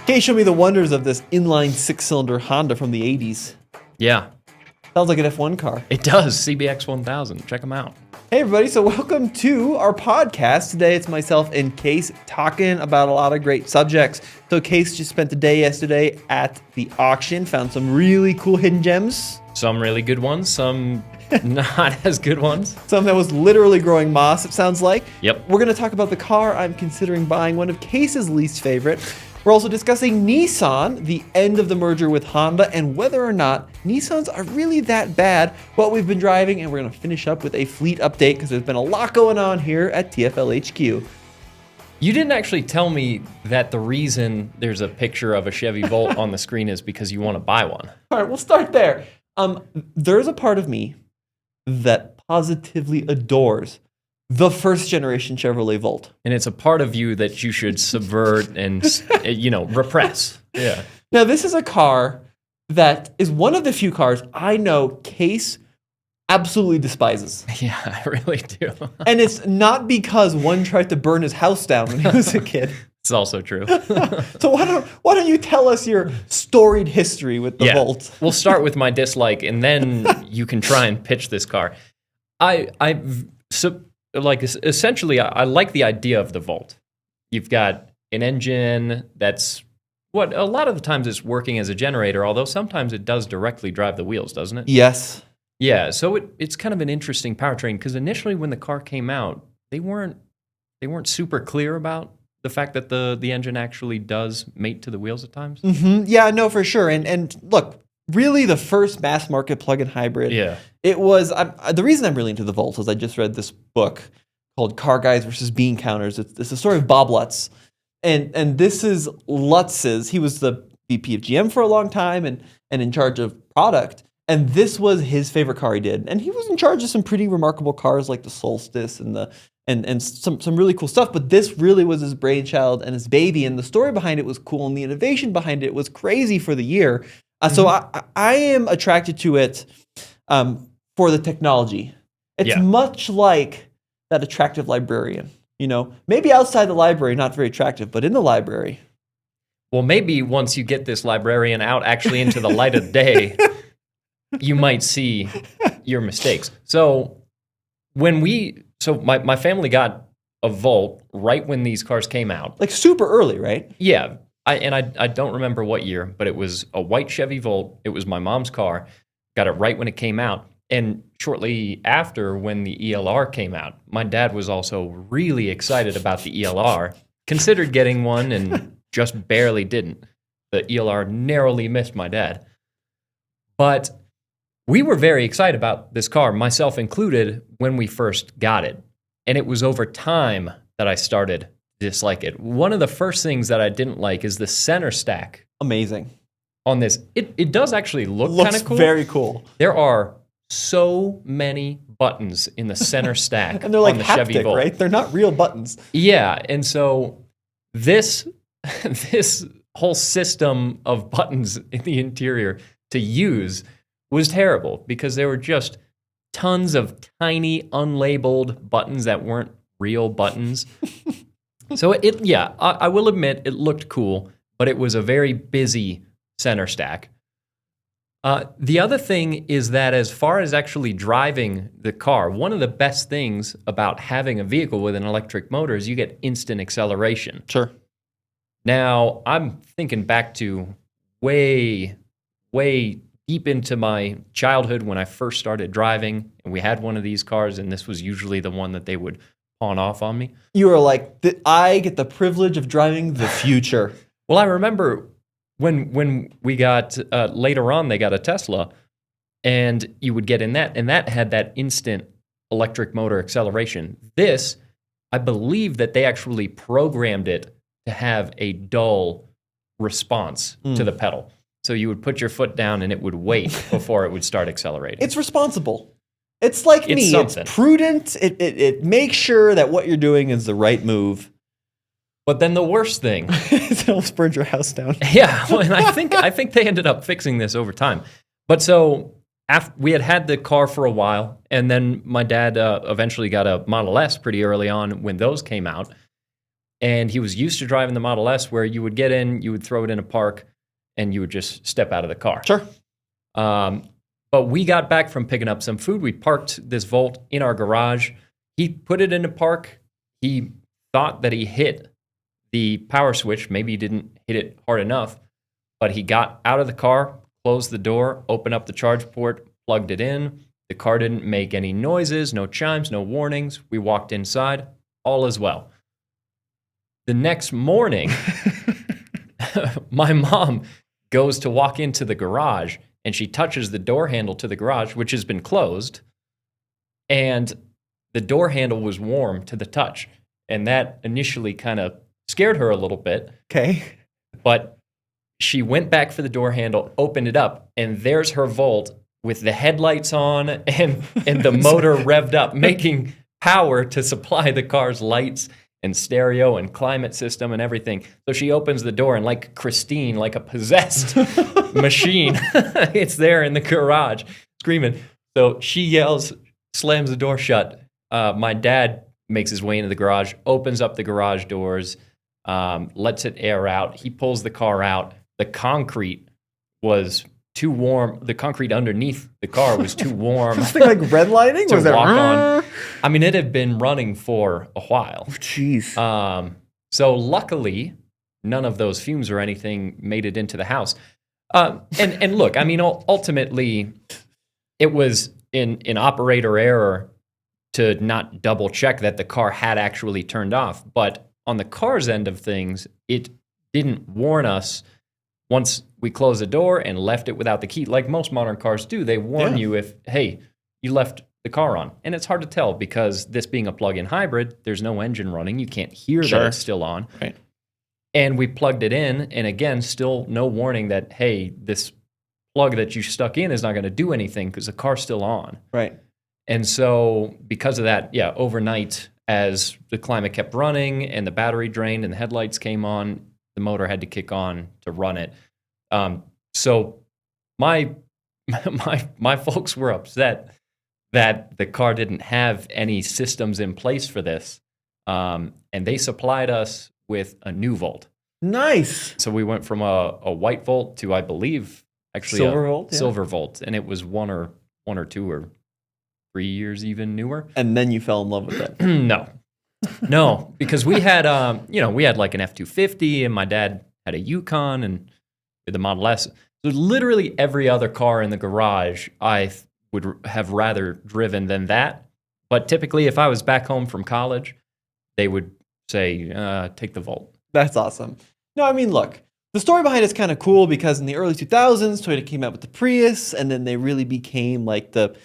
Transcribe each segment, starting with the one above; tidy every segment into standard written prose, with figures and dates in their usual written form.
Kay showed me the wonders of this inline six-cylinder Honda from the 80s. Yeah, Sounds like an F1 car. it does. CBX 1000. Check them out. Hey everybody, so welcome to our podcast. Today it's myself and Case talking about a lot of great subjects. So Case just spent the day yesterday at the auction, found some really cool hidden gems. Some really good ones, some not as good ones. Some that was literally growing moss, it sounds like. Yep. We're going to talk about the car I'm considering buying, one of Case's least favorite. We're also discussing Nissan, the end of the merger with Honda, and whether or not Nissans are really that bad, what we've been driving, and we're going to finish up with a fleet update because there's been a lot going on here at TFL HQ. You didn't actually tell me that the reason there's a picture of a Chevy Volt on the screen is because you want to buy one. All right, we'll start there. There's a part of me that positively adores the first generation Chevrolet Volt. And it's a part of you that you should subvert and, repress. Yeah. Now, this is a car that is one of the few cars I know Case absolutely despises. Yeah, I really do. And it's not because one tried to burn his house down when he was a kid. It's also true. So why don't you tell us your storied history with the Volt? We'll start with my dislike, and then you can try and pitch this car. Essentially, I like the idea of the Volt. You've got an engine that's what a lot of the times it's working as a generator, although sometimes it does directly drive the wheels, doesn't it? Yes. Yeah, so it's kind of an interesting powertrain because initially when the car came out, they weren't super clear about the fact that the engine actually does mate to the wheels at times. Mm-hmm. Yeah, no, for sure. And look, really the first mass market plug-in hybrid. Yeah. It was, the reason I'm really into the Volt is I just read this book called Car Guys versus Bean Counters. It's the story of Bob Lutz. And this is Lutz's, he was the VP of GM for a long time and in charge of product. And this was his favorite car he did. And he was in charge of some pretty remarkable cars like the Solstice and some really cool stuff. But this really was his brainchild and his baby. And the story behind it was cool. And the innovation behind it was crazy for the year. So I am attracted to it for the technology. It's much like that attractive librarian. You know, maybe outside the library, not very attractive, but in the library. Well, maybe once you get this librarian out actually into the light of day, you might see your mistakes. So my family got a Volt right when these cars came out. Like super early, right? Yeah. I don't remember what year, but it was a white Chevy Volt. It was my mom's car. Got it right when it came out. And shortly after, when the ELR came out, my dad was also really excited about the ELR, considered getting one and just barely didn't. The ELR narrowly missed my dad. But we were very excited about this car, myself included, when we first got it. And it was over time that I started to dislike it. One of the first things that I didn't like is the center stack. Amazing. On this. It does actually look kind of cool. Very cool. There are so many buttons in the center stack and they're like on the haptic, Chevy Volt. Right? They're not real buttons. Yeah, and so this whole system of buttons in the interior to use was terrible because there were just tons of tiny unlabeled buttons that weren't real buttons. So I will admit it looked cool, but it was a very busy center stack. The other thing is that as far as actually driving the car, one of the best things about having a vehicle with an electric motor is you get instant acceleration. Sure. Now, I'm thinking back to way, way deep into my childhood when I first started driving, and we had one of these cars, and this was usually the one that they would pawn off on me. You were like, I get the privilege of driving the future. Well, I remember when we got, later on, they got a Tesla, and you would get in that, and that had that instant electric motor acceleration. This, I believe that they actually programmed it to have a dull response to the pedal. So you would put your foot down and it would wait before it would start accelerating. It's responsible. It's like me. Something. It's prudent. It makes sure that what you're doing is the right move. But then the worst thing it almost burned your house down. Yeah, well, and I think they ended up fixing this over time. But so we had the car for a while, and then my dad eventually got a Model S pretty early on when those came out. And he was used to driving the Model S where you would get in, you would throw it in a park, and you would just step out of the car. Sure. But we got back from picking up some food. We parked this Volt in our garage. He put it in the park. He thought that he hit the power switch. Maybe he didn't hit it hard enough, but he got out of the car, closed the door, opened up the charge port, plugged it in. The car didn't make any noises, no chimes, no warnings. We walked inside. All is well. The next morning, my mom goes to walk into the garage, and she touches the door handle to the garage, which has been closed, and the door handle was warm to the touch. And that initially kind of scared her a little bit. Okay. But she went back for the door handle, opened it up, and there's her Volt with the headlights on and the motor revved up, making power to supply the car's lights and stereo and climate system and everything. So she opens the door, and like Christine, like a possessed machine, it's there in the garage screaming. So she yells, slams the door shut. My dad makes his way into the garage, opens up the garage doors, lets it air out. He pulls the car out. The concrete was too warm. The concrete underneath the car was too warm. This thing like redlining? to Was that walk on. I mean, it had been running for a while. Jeez. So luckily, none of those fumes or anything made it into the house. And look, I mean, ultimately, it was in operator error to not double check that the car had actually turned off. But on the car's end of things, it didn't warn us once we closed the door and left it without the key. Like most modern cars do, they warn you if, hey, you left the car on. And it's hard to tell because this being a plug-in hybrid, there's no engine running. You can't hear that it's still on. Right. And we plugged it in, and again, still no warning that, hey, this plug that you stuck in is not going to do anything because the car's still on. Right. And so because of that, overnight, as the climate kept running and the battery drained and the headlights came on, the motor had to kick on to run it. So my folks were upset that the car didn't have any systems in place for this, and they supplied us with a new Volt. Nice. So we went from a white Volt to, I believe, actually Silver Volt, yeah. silver Volt, and it was one or 2 or 3 years even newer. And then you fell in love with it. No, because we had we had like an F-250, and my dad had a Yukon and with the Model S. So literally every other car in the garage I would have rather driven than that. But typically, if I was back home from college, they would say, take the Volt. That's awesome. No, I mean, look, the story behind it's kind of cool because in the early 2000s, Toyota came out with the Prius, and then they really became like the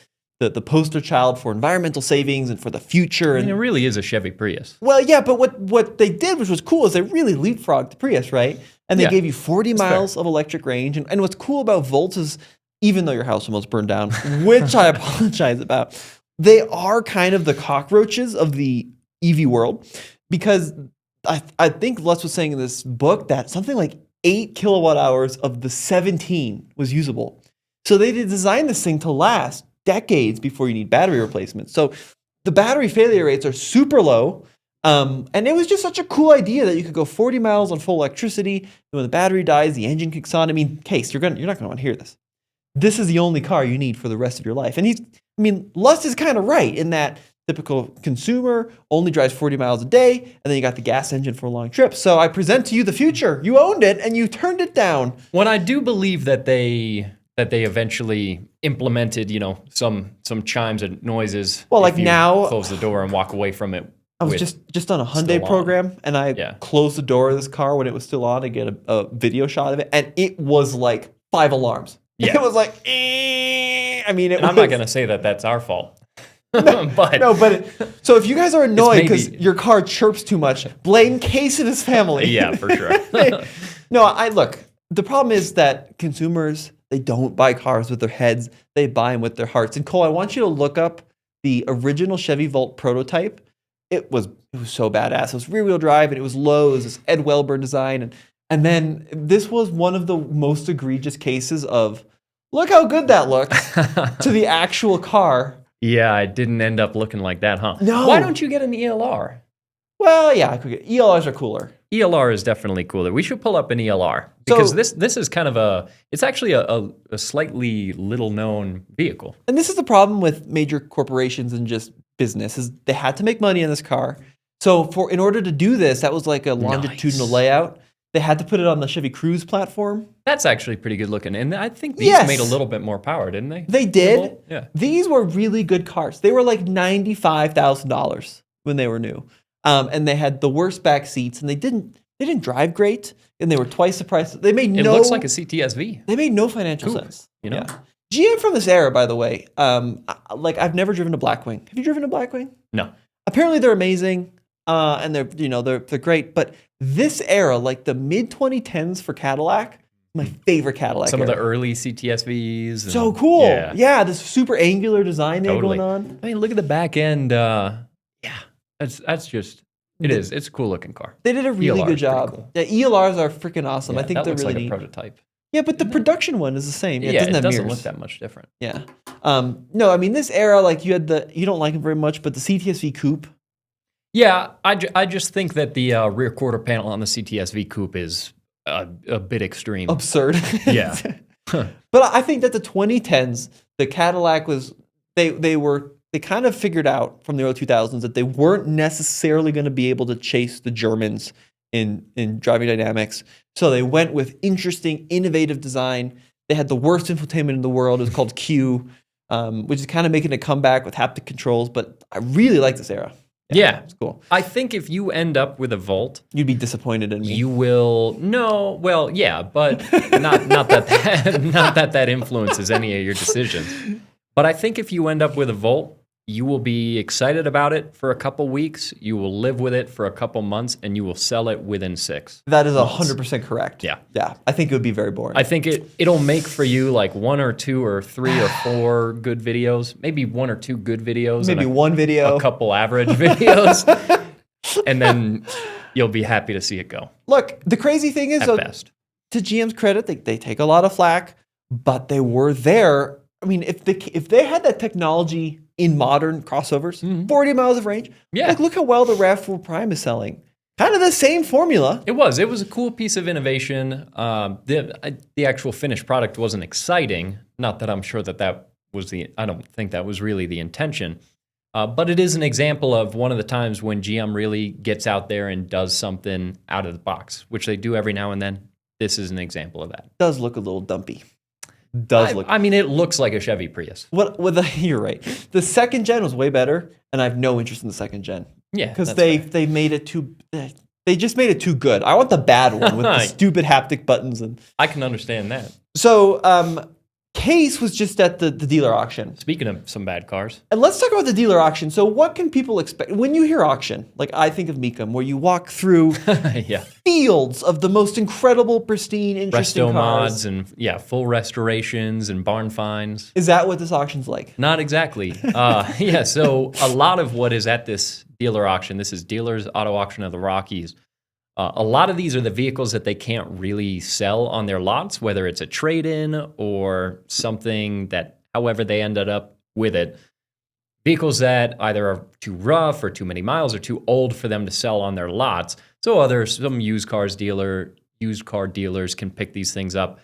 poster child for environmental savings and for the future. I mean, it really is a Chevy Prius. Well, yeah, but what they did, which was cool, is they really leapfrogged the Prius, right? And they gave you 40 miles of electric range. And what's cool about Volts is, even though your house almost burned down, which I apologize about, they are kind of the cockroaches of the EV world, because I think Lutz was saying in this book that something like 8 kilowatt hours of the 17 was usable. So they designed this thing to last decades before you need battery replacement. So the battery failure rates are super low. And it was just such a cool idea that you could go 40 miles on full electricity. And when the battery dies, the engine kicks on. I mean, Case, you're not going to want to hear this. This is the only car you need for the rest of your life. And Lust is kind of right in that typical consumer only drives 40 miles a day, and then you got the gas engine for a long trip. So I present to you the future. You owned it, and you turned it down. When I do believe that they eventually implemented, some chimes and noises. Well, like if you now, close the door and walk away from it. I was just on a Hyundai program, and I closed the door of this car when it was still on to get a video shot of it, and it was like 5 alarms. Yeah. It was like, I mean, I'm not going to say that that's our fault. So if you guys are annoyed because your car chirps too much, blame Case and his family. Yeah, for sure. Look, the problem is that consumers, they don't buy cars with their heads, they buy them with their hearts. And Cole, I want you to look up the original Chevy Volt prototype. It was so badass. It was rear-wheel drive, and it was low. It was this Ed Welburn design. And then this was one of the most egregious cases of, look how good that looks, to the actual car. Yeah, it didn't end up looking like that, huh? No. Why don't you get an ELR? Well, yeah, I could get ELRs are cooler. ELR is definitely cooler. We should pull up an ELR because So- this is kind of it's actually a slightly little known vehicle. And this is the problem with major corporations and just business is they had to make money on this car. So in order to do this, that was like a longitudinal Nice. layout. They had to put it on the Chevy Cruze platform. That's actually pretty good looking. And I think these Yes. made a little bit more power, didn't they? They did. Yeah. These were really good cars. They were like $95,000 when they were new. And they had the worst back seats, and they didn't drive great, and they were twice the price. They made It looks like a CTSV. They made no financial Coupe, sense. you know? Yeah. GM from this era, by the way, like I've never driven a Blackwing. Have you driven a Blackwing? No. Apparently they're amazing, and they're great. But this era, like the mid 2010s for Cadillac, my favorite Cadillac. Some of era. the early CTSVs. And, So cool. Yeah. Yeah, this super angular design they had Totally. going on. I mean, look at the back end. That's just, it is. It's a cool looking car. They did a really ELR good is pretty job. cool. Yeah, ELRs are freaking awesome. I Yeah, think that they're looks really like a neat. prototype. Yeah, but the production one is the same. Yeah, Yeah, it doesn't have doesn't mirrors. look that much different. Yeah. No, I mean this era, like you don't like it very much, but the CTSV coupe. Yeah, I just think that the rear quarter panel on the CTSV coupe is a bit extreme. Absurd. Yeah. But I think that the 2010s, the Cadillac was they kind of figured out from the early 2000s that they weren't necessarily going to be able to chase the Germans in driving dynamics. So they went with interesting, innovative design. They had the worst infotainment in the world. It was called Q, which is kind of making a comeback with haptic controls. But I really like this era. Yeah. It's cool. I think if you end up with a Volt, You'd be disappointed in me. you will but not that influences any of your decisions. But I think if you end up with a Volt, you will be excited about it for a couple weeks, you will live with it for a couple months, and you will sell it within 6. That is 100% correct. Yeah. Yeah. I think it would be very boring. I think it'll make for you like 1 or 2 or 3 or 4 good videos, maybe 1 or 2 good videos, Maybe and one video. a couple average videos, and then you'll be happy to see it go. Look, the crazy thing is, At though, best. to GM's credit, they take a lot of flack, but they were there. I mean, if they had that technology in modern crossovers, 40 miles of range, Yeah. like look how well the RAV4 Prime is selling. Kind of the same formula. It was a cool piece of innovation. The actual finished product wasn't exciting. Not that I'm sure that was I don't think that was really the intention. But it is an example of one of the times when GM really gets out there and does something out of the box, which they do every now and then. This is an example of that. Does look a little dumpy. I mean, it looks like a Chevy Prius. You're right. The second gen was way better, and I have no interest in the second gen. Yeah, Because that's they made it too. They just made it too good. I want the bad one with the stupid haptic buttons and. I can understand that. So, Case was just at the dealer auction. Speaking of some bad cars. And let's talk about the dealer auction. So what can people expect? When you hear auction, like I think of Mecum, where you walk through Yeah. fields of the most incredible, pristine, interesting Resto cars. mods and full restorations and barn finds. Is that what this auction's like? Not exactly. Yeah, so a lot of what is at this dealer auction, this is Dealers Auto Auction of the Rockies. A lot of these are the vehicles that they can't really sell on their lots, whether it's a trade-in or something that, however they ended up with it. Vehicles that either are too rough or too many miles or too old for them to sell on their lots. So some used car dealers can pick these things up.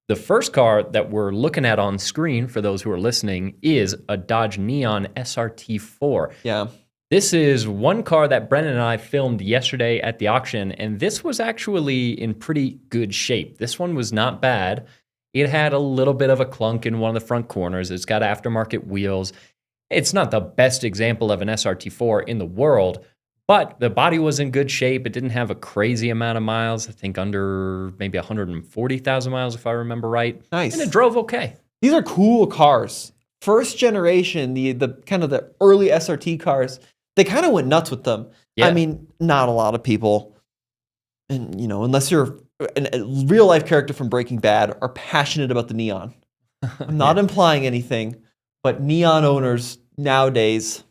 The first car that we're looking at on screen, for those who are listening, is a Dodge Neon SRT4. Yeah. This is one car that Brennan and I filmed yesterday at the auction, and this was actually in pretty good shape. This one was not bad. It had a little bit of a clunk in one of the front corners. It's got aftermarket wheels. It's not the best example of an SRT4 in the world, but the body was in good shape. It didn't have a crazy amount of miles. I think under maybe 140,000 miles, if I remember right. Nice. And it drove okay. These are cool cars. First generation, the kind of the early SRT cars, they kind of went nuts with them. Yeah. I mean, not a lot of people, and unless you're a real life character from Breaking Bad, are passionate about the Neon. I'm not implying anything, but Neon owners nowadays.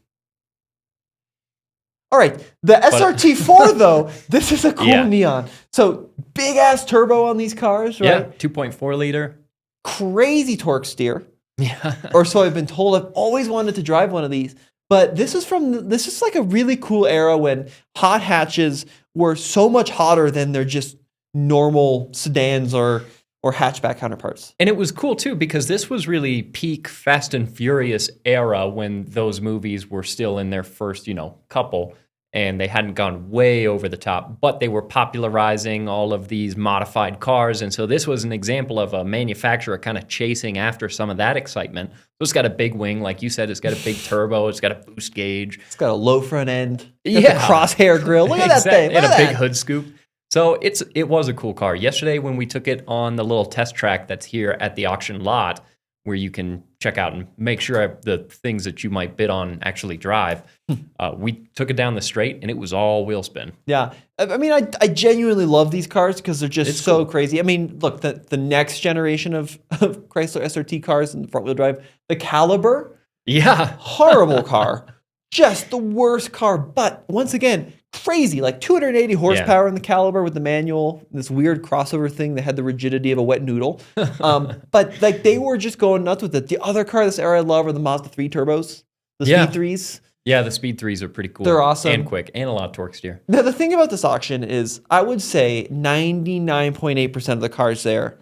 All right, the SRT4 though, this is a cool Neon. So big ass turbo on these cars, right? Yeah, 2.4 liter. Crazy torque steer. Yeah. Or so I've been told. I've always wanted to drive one of these. But this is like a really cool era when hot hatches were so much hotter than their just normal sedans or hatchback counterparts. And it was cool too because this was really peak Fast and Furious era when those movies were still in their first, couple, and they hadn't gone way over the top, but they were popularizing all of these modified cars. And so this was an example of a manufacturer kind of chasing after some of that excitement. So it's got a big wing, like you said, it's got a big turbo, it's got a boost gauge. It's got a low front end. Yeah. The crosshair grille. Look at that thing. Look And at a that. big hood scoop. So it was a cool car. Yesterday when we took it on the little test track that's here at the auction lot where you can check out and make sure the things that you might bid on actually drive, we took it down the straight and it was all wheel spin. Yeah. I mean, I genuinely love these cars because they're just It's so cool. crazy. I mean, look, the next generation of Chrysler SRT cars and front wheel drive, the Caliber, Yeah. horrible car. Just the worst car. But once again, crazy. Like 280 horsepower in the Caliber with the manual, this weird crossover thing that had the rigidity of a wet noodle. But like they were just going nuts with it. The other car this era I love are the Mazda 3 turbos, the Speed 3s. Yeah, the Speed 3s are pretty cool. They're awesome. And quick and a lot of torque steer. Now, the thing about this auction is I would say 99.8% of the cars there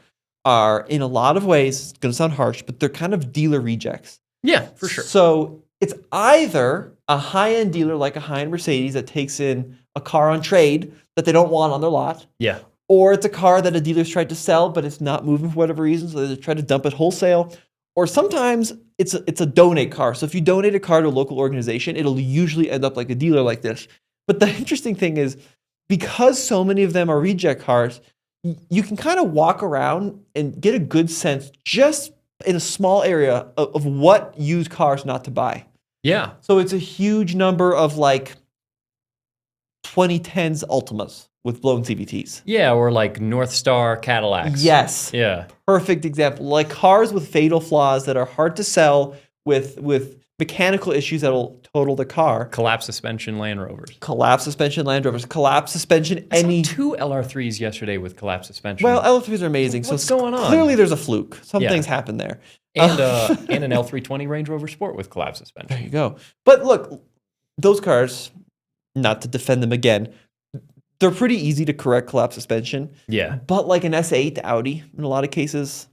are, in a lot of ways, it's going to sound harsh, but they're kind of dealer rejects. Yeah, for sure. So it's either a high-end dealer like a high-end Mercedes that takes in a car on trade that they don't want on their lot, Yeah. or it's a car that a dealer's tried to sell, but it's not moving for whatever reason, so they try to dump it wholesale. Or sometimes it's a donate car. So if you donate a car to a local organization, it'll usually end up like a dealer like this. But the interesting thing is, because so many of them are reject cars, you can kind of walk around and get a good sense just in a small area of what used cars not to buy. Yeah. So it's a huge number of like 2010s Ultimas with blown CVTs. Yeah, or like North Star Cadillacs. Yes. Yeah. Perfect example. Like cars with fatal flaws that are hard to sell with mechanical issues that'll total the car. Collapsed suspension Land Rovers. Collapsed suspension Land Rovers. Collapsed suspension I any. saw 2 LR3s yesterday with collapsed suspension. Well, L3s are amazing. What's so going on? Clearly there's a fluke. Some Yeah. things happen there. and an L320 Range Rover Sport with collapsed suspension. There you go. But look, those cars, not to defend them again, they're pretty easy to correct collapsed suspension. Yeah. But like an S8 Audi, in a lot of cases,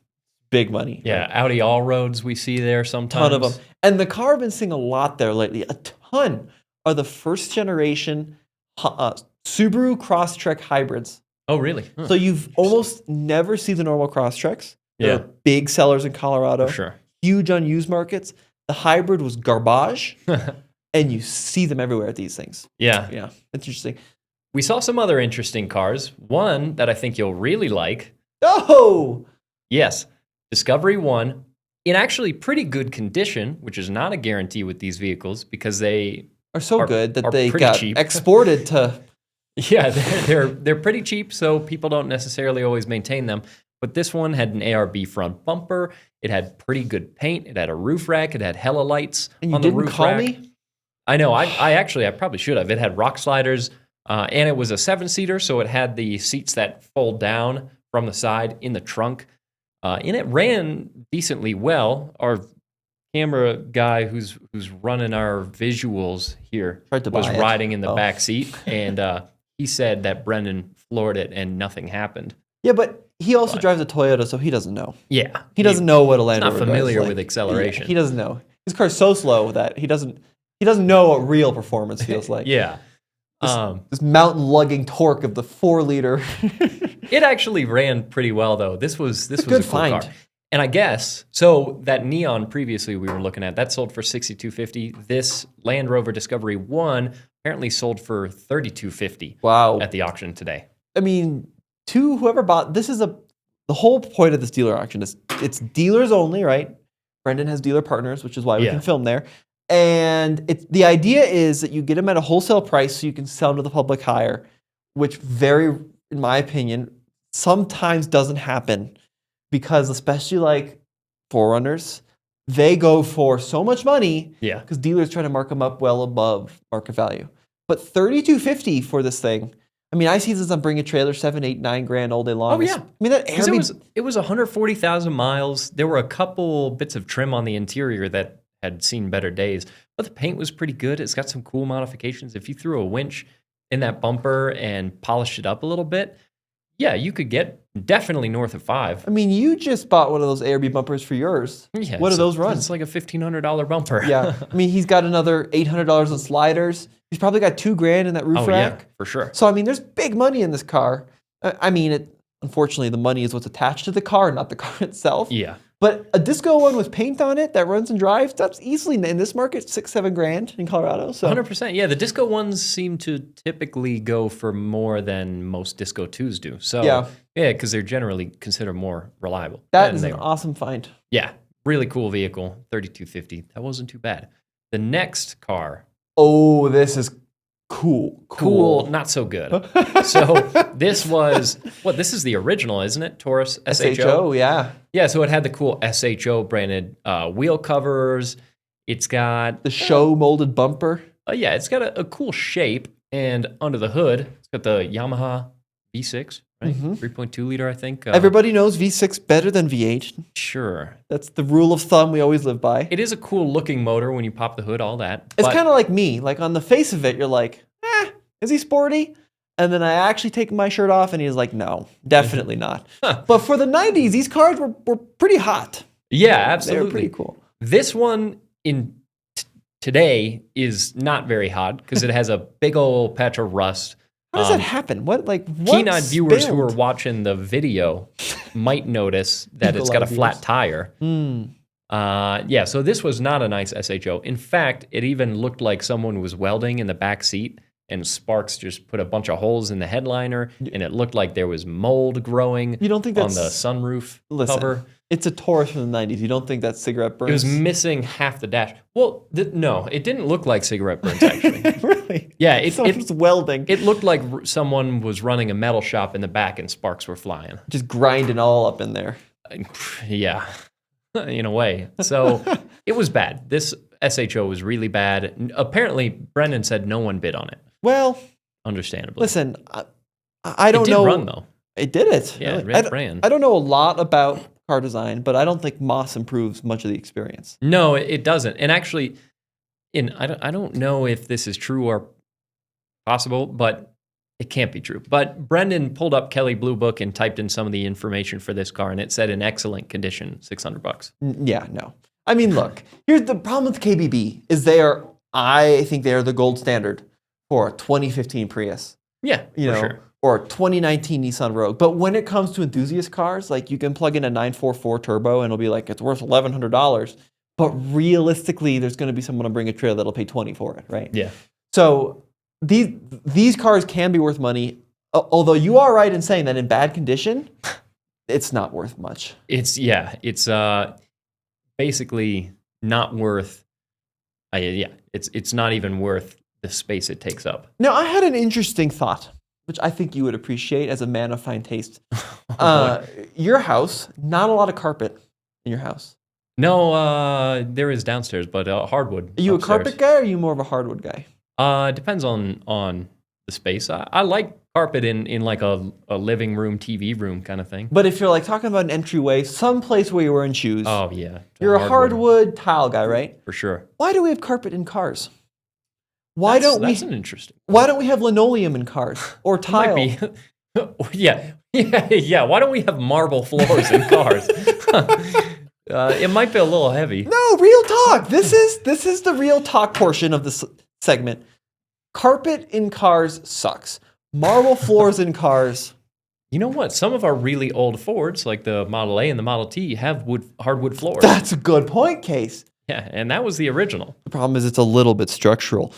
big money. Yeah, right? Audi all roads we see there sometimes. Ton of them. And the car I've been seeing a lot there lately, a ton, are the first generation Subaru Crosstrek hybrids. Oh, really? Huh. So you've almost never see the normal Crosstreks. They're Yeah. big sellers in Colorado. For sure. Huge on used markets. The hybrid was garbage, and you see them everywhere at these things. Yeah. Yeah, it's interesting. We saw some other interesting cars. One that I think you'll really like. Oh! Yes, Discovery 1 in actually pretty good condition, which is not a guarantee with these vehicles because they Are so good that are they pretty got cheap. exported to... Yeah, they're pretty cheap, so people don't necessarily always maintain them. But this one had an ARB front bumper. It had pretty good paint. It had a roof rack. It had hella lights And you on the didn't roof call rack. me? I know. I probably should have. It had rock sliders, and it was a 7-seater, so it had the seats that fold down from the side in the trunk. And it ran decently well. Our camera guy who's running our visuals here Tried to was buy it. riding in the Oh. back seat, and he said that Brendan floored it and nothing happened. Yeah, but he also drives a Toyota, so he doesn't know. Yeah, He doesn't know what a Land not Rover drives familiar like. with acceleration. Yeah, he doesn't know. His car's so slow that he doesn't know what real performance feels like. Yeah. This mountain lugging torque of the 4-liter. It actually ran pretty well though. This was good a cool find. car. And I guess so that Neon previously we were looking at that sold for $6,250. This Land Rover Discovery 1 apparently sold for $3,250 Wow. at the auction today. I mean, to whoever bought this is the whole point of this dealer auction is it's dealers only, right? Brendan has dealer partners, which is why we Yeah. can film there. And the idea is that you get them at a wholesale price so you can sell them to the public higher, which in my opinion, sometimes doesn't happen because especially like Forerunners, they go for so much money Yeah. because dealers try to mark them up well above market value. But $3,250 for this thing. I mean, I see this on Bring a Trailer, 7, 8, 9 grand all day long. Oh, yeah. I mean, that 'Cause ARB, it was 140,000 miles. There were a couple bits of trim on the interior that had seen better days. But the paint was pretty good. It's got some cool modifications. If you threw a winch in that bumper and polished it up a little bit, yeah, you could get definitely north of 5. I mean, you just bought one of those ARB bumpers for yours. Yeah, What do those run? It's like a $1,500 bumper. Yeah. I mean, he's got another $800 on sliders. He's probably got $2,000 in that roof rack. Yeah, for sure. So, I mean, there's big money in this car. I mean, unfortunately, the money is what's attached to the car, not the car itself. Yeah. But a disco one with paint on it that runs and drives, that's easily, in this market, $6,000-7,000 in Colorado. So 100%. Yeah, the disco ones seem to typically go for more than most disco 2s do. So, yeah, because they're generally considered more reliable. That is an awesome find. Yeah, really cool vehicle, 3250. That wasn't too bad. The next car. Oh, this is cool. Not so good. So this was, this is the original, isn't it? Taurus SHO? Yeah. Yeah, so it had the cool SHO branded wheel covers. It's got the show molded bumper. Yeah, it's got a cool shape. And under the hood, it's got the Yamaha V6, right? 3.2 liter, I think. Everybody knows V6 better than V8. Sure. That's the rule of thumb we always live by. It is a cool looking motor when you pop the hood, all that. It's kind of like me. Like on the face of it, you're like, is he sporty? And then I actually take my shirt off and he's like, no, definitely not. But for the 90s, these cars were pretty hot. Yeah, absolutely. They were pretty cool. This one today is not very hot because it has a big old patch of rust. How does that happen? What keen-eyed viewers who are watching the video might notice that it's got a flat tire. Yeah, so this was not a nice SHO. In fact, it even looked like someone was welding in the back seat and sparks just put a bunch of holes in the headliner, and it looked like there was mold growing you don't think on the sunroof cover. It's a Taurus from the 90s. You don't think that's cigarette burns? It was missing half the dash. Well, no, it didn't look like cigarette burns, actually. Really? Yeah. It was welding. It looked like someone was running a metal shop in the back and sparks were flying. Just grinding all up in there. Yeah, in a way. So it was bad. This SHO was really bad. Apparently, Brendan said no one bid on it. Well, understandably. Listen, I don't know. It did run, though. It did it. Yeah, really. it ran. I don't know a lot about car design, but I don't think Moss improves much of the experience. No, it doesn't. And actually, I don't know if this is true or possible, but it can't be true. But Brendan pulled up Kelley Blue Book and typed in some of the information for this car, and it said in excellent condition, $600. Yeah, no. I mean, look, here's the problem with KBB is I think they are the gold standard for a 2015 Prius. Yeah, for sure. Or 2019 Nissan Rogue. But when it comes to enthusiast cars, like you can plug in a 944 turbo and it'll be like, it's worth $1,100. But realistically, there's going to be someone to bring a trailer that'll pay $20 for it, right? Yeah. So these cars can be worth money. Although you are right in saying that in bad condition, it's not worth much. It's basically not worth. It's not even worth the space it takes up. Now, I had an interesting thought, which I think you would appreciate as a man of fine taste. Your house, not a lot of carpet in your house. No, there is downstairs, but hardwood. Are you upstairs. a carpet guy or are you more of a hardwood guy? Depends on the space. I like carpet in like a living room, TV room kind of thing. But if you're like talking about an entryway, some place where you're wearing shoes. Oh, yeah. You're a hardwood tile guy, right? For sure. Why do we have carpet in cars? That's an interesting. Why don't we have linoleum in cars or tile? Yeah. Why don't we have marble floors in cars? It might be a little heavy. No, real talk. This is the real talk portion of this segment. Carpet in cars sucks. Marble floors in cars. You know what? Some of our really old Fords, like the Model A and the Model T, have hardwood floors. That's a good point, Case. Yeah, and that was the original. The problem is it's a little bit structural.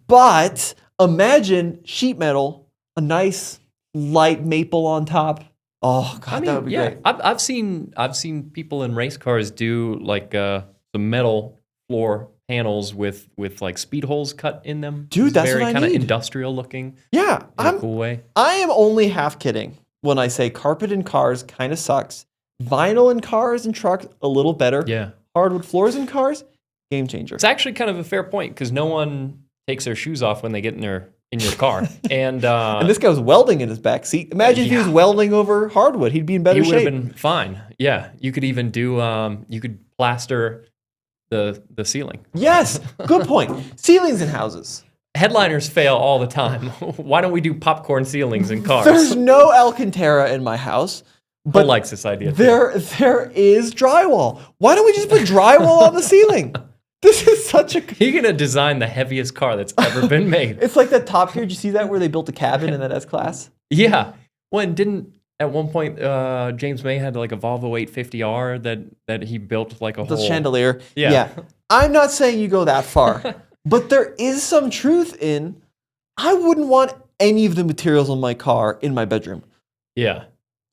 But imagine sheet metal, a nice light maple on top. Oh God, that would be great. I've seen people in race cars do like some metal floor panels with like speed holes cut in them. Dude, that's very what I kind of need. industrial looking. Yeah, in a cool way. I am only half kidding when I say carpet in cars kind of sucks. Vinyl in cars and trucks a little better. Yeah. Hardwood floors in cars, game changer. It's actually kind of a fair point because no one takes their shoes off when they get in your car. And this guy was welding in his back seat. Imagine if he was welding over hardwood. He'd be in better shape. He would have been fine. Yeah. You could even do, you could plaster the ceiling. Yes, good point. Ceilings in houses. Headliners fail all the time. Why don't we do popcorn ceilings in cars? There's no Alcantara in my house, But but likes this idea. there is drywall. Why don't we just put drywall on the ceiling? This is such a. You're gonna design the heaviest car that's ever been made. It's like that Top Gear. Did you see that where they built a cabin in that S class? Yeah. Well, and didn't at one point James May had like a Volvo 850R that he built like a The whole chandelier. Yeah. I'm not saying you go that far, but there is some truth in. I wouldn't want any of the materials on my car in my bedroom. Yeah.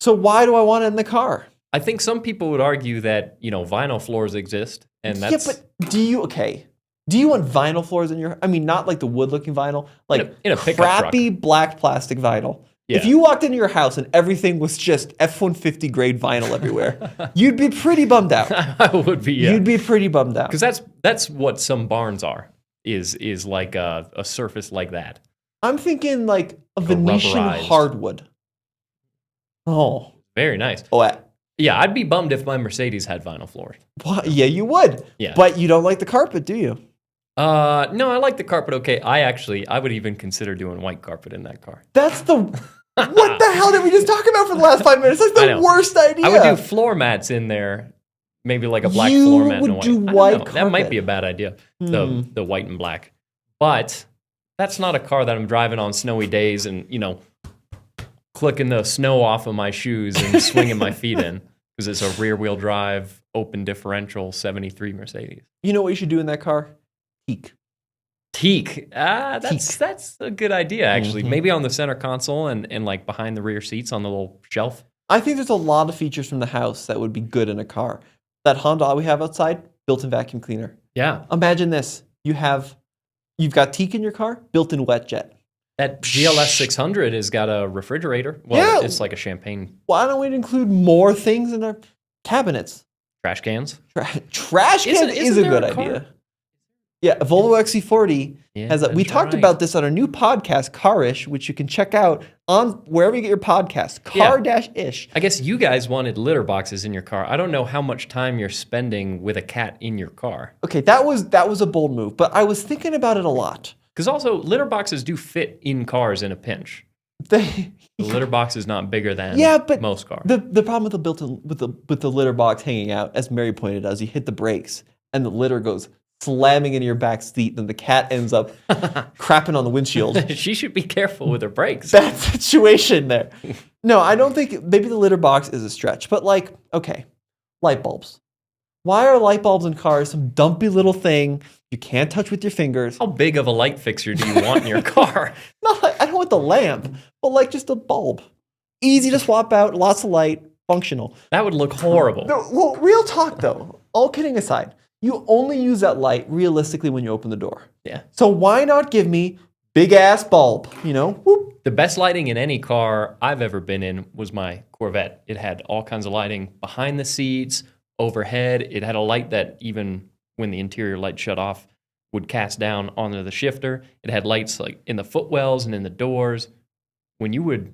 So why do I want it in the car? I think some people would argue that, vinyl floors exist, and that's Yeah, but do you want vinyl floors in your? I mean, not like the wood-looking vinyl, like in a pickup crappy black plastic vinyl. Yeah. If you walked into your house and everything was just F-150 grade vinyl everywhere, you'd be pretty bummed out. I would be. Yeah. You'd be pretty bummed out. Because that's what some barns are. Is like a surface like that. I'm thinking like a Venetian rubberized. hardwood. Oh, Very nice. oh, Yeah, I'd be bummed if my Mercedes had vinyl floors. yeah, you would. Yeah. But you don't like the carpet, do you? No, I like the carpet. Okay, I would even consider doing white carpet in that car. That's the. What the hell did we just talk about for the last 5 minutes? That's I the know. worst idea. I would do floor mats in there, maybe like a black You floor mat would and a do white. white I don't know. That might carpet. be a bad idea. The white and black, but that's not a car that I'm driving on snowy days and clicking the snow off of my shoes and swinging my feet in because it's a rear wheel drive, open differential '73 Mercedes. You know what you should do in that car? Teak. Teak. That's a good idea, actually. Maybe on the center console and like behind the rear seats on the little shelf. I think there's a lot of features from the house that would be good in a car. That Honda we have outside, built-in vacuum cleaner. Yeah. Imagine this. You've got teak in your car, built-in wet jet. That GLS 600 has got a refrigerator. Well, Yeah. it's like a champagne Why don't we include more things in our cabinets? trash cans. Trash can is Isn't a there good a car? idea. Yeah, a Volvo XC40 has a, we that's talked right. about this on our new podcast, Carish, which you can check out on wherever you get your podcast, Car-ish. I guess you guys wanted litter boxes in your car. I don't know how much time you're spending with a cat in your car. Okay, that was a bold move, but I was thinking about it a lot. Because also, litter boxes do fit in cars in a pinch. They, The litter box is not bigger than but most cars. the problem with the built-in with the litter box hanging out, as Mary pointed out, is you hit the brakes and the litter goes slamming into your back seat, and the cat ends up crapping on the windshield. She should be careful with her brakes. Bad situation there. No, I don't think maybe the litter box is a stretch, but like, okay, light bulbs. Why are light bulbs in cars some dumpy little thing you can't touch with your fingers? How big of a light fixture do you want in your car? Not like, I don't want the lamp, but like just a bulb. Easy to swap out, lots of light, functional. That would look horrible. No, well, real talk though, all kidding aside, you only use that light realistically when you open the door. Yeah. So why not give me big ass bulb, Whoop. The best lighting in any car I've ever been in was my Corvette. It had all kinds of lighting behind the seats, overhead. It had a light that even when the interior light shut off would cast down onto the shifter. It had lights like in the footwells and in the doors. When you would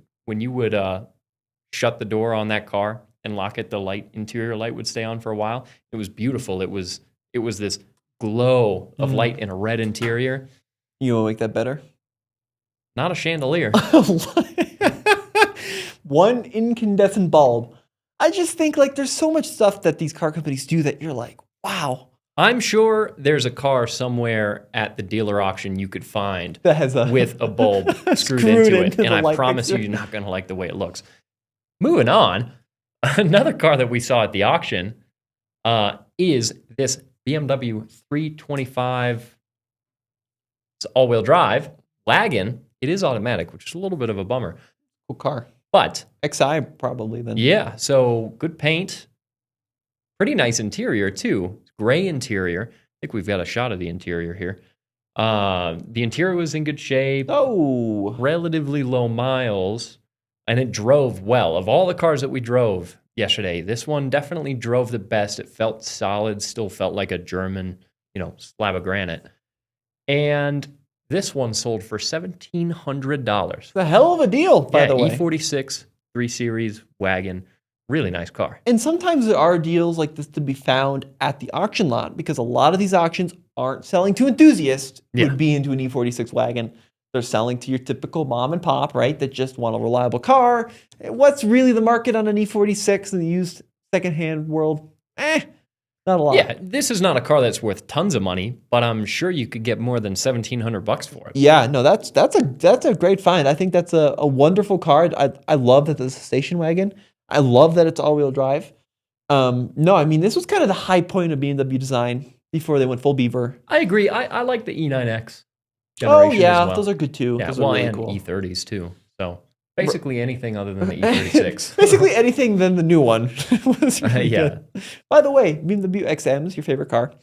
shut the door on that car and lock it, the interior light would stay on for a while. It was beautiful. It was this glow of light in a red interior. You want to make that better? Not a chandelier. One incandescent bulb. I just think like there's so much stuff that these car companies do that you're like, wow. I'm sure there's a car somewhere at the dealer auction you could find That has with a bulb screwed into it. And I promise you, you're not going to like the way it looks. Moving on, another car that we saw at the auction is this BMW 325. It's all-wheel drive wagon. It is automatic, which is a little bit of a bummer. Cool car. But XI probably then. yeah, so good paint. Pretty nice interior too. Gray interior. I think we've got a shot of the interior here. The interior was in good shape. Oh. Relatively low miles. And it drove well. Of all the cars that we drove yesterday, this one definitely drove the best. It felt solid, still felt like a German, slab of granite. And this one sold for $1,700. It's a hell of a deal, by the way. E46 3 Series wagon. Really nice car. And sometimes there are deals like this to be found at the auction lot because a lot of these auctions aren't selling to enthusiasts who would be into an E46 wagon. They're selling to your typical mom and pop, right, that just want a reliable car. What's really the market on an E46 in the used secondhand world? Not a lot. Yeah, this is not a car that's worth tons of money, but I'm sure you could get more than $1,700 for it. Yeah, no, that's a great find. I think that's a wonderful car. I love that it's a station wagon. I love that it's all-wheel drive. No, I mean, this was kind of the high point of BMW design before they went full beaver. I agree. I like the E9X Oh, generation yeah, as well. those are good too. Yeah, those well, are really and cool. E30s too. So basically anything other than the E36. Basically anything than the new one was really Yeah. good. By the way, BMW XMs, your favorite car.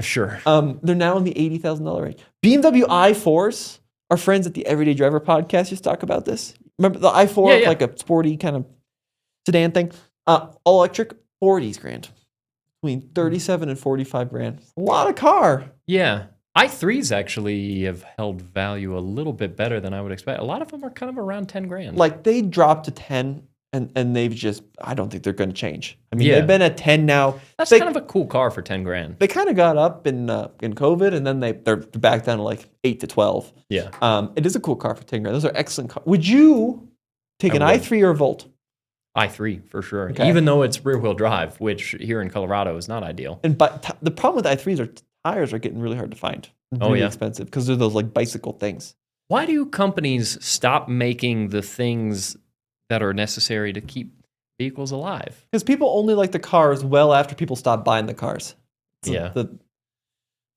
Sure. They're now in the $80,000 range. BMW i4s, our friends at the Everyday Driver podcast used to talk about this. Remember the i4, Yeah. like a sporty kind of sedan thing? All electric, 40s grand. Between 37 and 45 grand. A lot of car. Yeah. i3s actually have held value a little bit better than I would expect. A lot of them are kind of around 10 grand. Like they dropped to 10 and they've just, I don't think they're going to change. I mean, Yeah. they've been at 10 now. That's They- kind of a cool car for 10 grand. They kind of got up in COVID, and then they're back down to like 8 to 12. Yeah. It is a cool car for 10 grand. Those are excellent cars. Would you take an I would. i3 or a Volt? i3 for sure. Okay. Even though it's rear wheel drive, which here in Colorado is not ideal. And but the problem with i3s are tires are getting really hard to find. Oh, Really yeah. expensive because they're those like bicycle things. Why do companies stop making the things that are necessary to keep vehicles alive? Because people only like the cars well after people stop buying the cars. Yeah.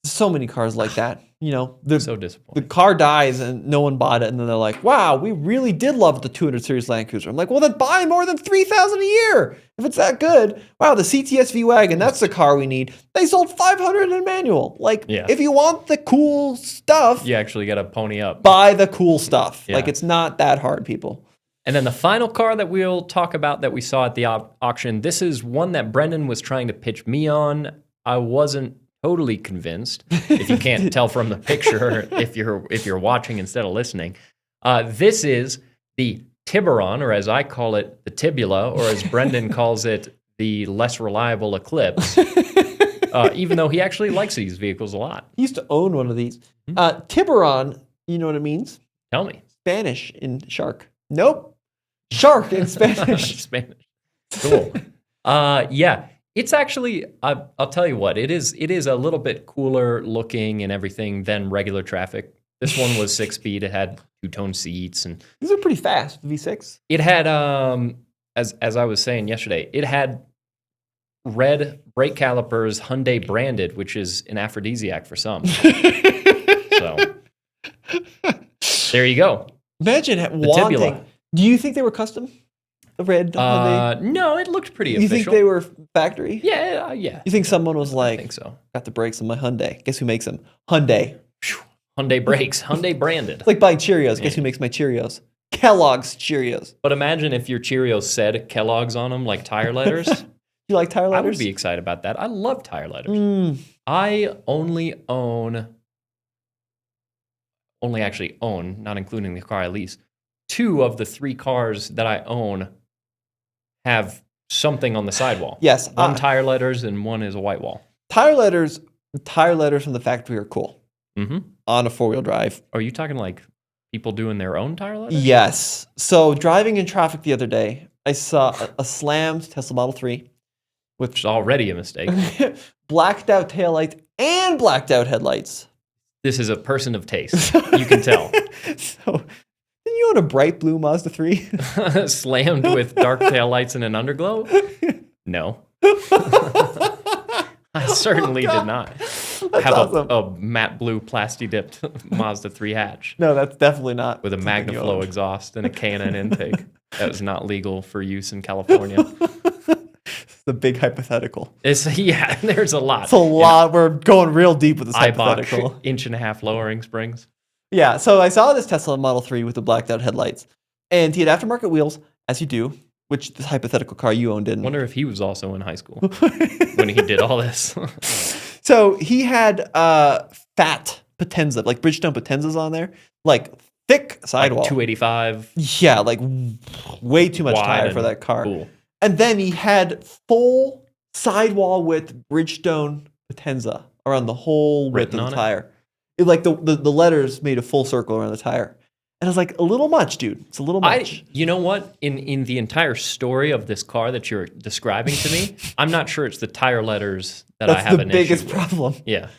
So many cars like that. You know, So the disappointing. car dies and no one bought it, and then they're like, "Wow, we really did love the 200 series Land Cruiser." I'm like, "Well, then buy more than 3,000 a year if it's that good." Wow, the CTS V wagon, that's the car we need. They sold 500 in manual. Like, Yeah. if you want the cool stuff, You actually got to pony up. buy the cool stuff. Yeah. Like, it's not that hard, people. And then the final car that we'll talk about that we saw at the auction, this is one that Brendan was trying to pitch me on. I wasn't totally convinced. If you can't tell from the picture, if you're watching instead of listening, this is the Tiburon, or as I call it, the Tibula, or as Brendan calls it, the less reliable Eclipse. Even though he actually likes these vehicles a lot. He used to own one of these. Tiburon, you know what it means? Tell me. Spanish in shark. Nope. Shark in Spanish. Spanish. Cool. Yeah. It's actually, I'll tell you what, it is a little bit cooler looking and everything than regular traffic. This one was 6-speed. It had two-tone seats, and These are pretty fast, V6. it had, as I was saying yesterday, it had red brake calipers, Hyundai branded, which is an aphrodisiac for some. So there you go. Imagine Tibula. wanting. Do you think they were custom? The red Hyundai? No, it looked pretty You official. think they were factory? Yeah, yeah. You think someone was I like, think so. got the brakes on my Hyundai? Guess who makes them? Hyundai. Hyundai brakes, Hyundai branded. It's like buying Cheerios. Guess who makes my Cheerios? Kellogg's Cheerios. But imagine if your Cheerios said Kellogg's on them, like tire letters. You like tire I letters? would be excited about that. I love tire letters. Mm. I only actually own, not including the car I lease, 2 of the 3 cars that I own have something on the sidewall. Yes. One tire letters and one is a white wall. Tire letters from the factory are cool Mm-hmm. on a 4-wheel drive. Are you talking like people doing their own tire letters? Yes. So driving in traffic the other day, I saw a slammed Tesla Model 3 Which is already a mistake. blacked out taillights and blacked out headlights. This is a person of taste. You can tell. So, didn't you own a bright blue Mazda 3? Slammed with dark taillights and an underglow? No. I certainly did not have awesome. a matte blue plasti-dipped Mazda 3 hatch No, that's definitely not. with a something you MagnaFlow owned. exhaust and a K&N intake that was not legal for use in California. It's a big hypothetical. Yeah, there's a lot. It's a lot. We're going real deep with this hypothetical. Eibach 1.5-inch lowering springs. Yeah, so I saw this Tesla Model 3 with the blacked out headlights. And he had aftermarket wheels, as you do, which this hypothetical car you owned didn't. Wonder if he was also in high school when he did all this. So he had fat Potenza, like Bridgestone Potenzas on there, like thick Like sidewall. 285. Yeah, like way too much Wide tire for and that car. cool. And then he had full sidewall width Bridgestone Potenza around the whole width Written of on the it? tire. Like the letters made a full circle around the tire. And I was like, a little much, dude. It's a little much. You know what? In the entire story of this car that you're describing to me, I'm not sure it's the tire letters that I That's have the an issue biggest with. problem. Yeah.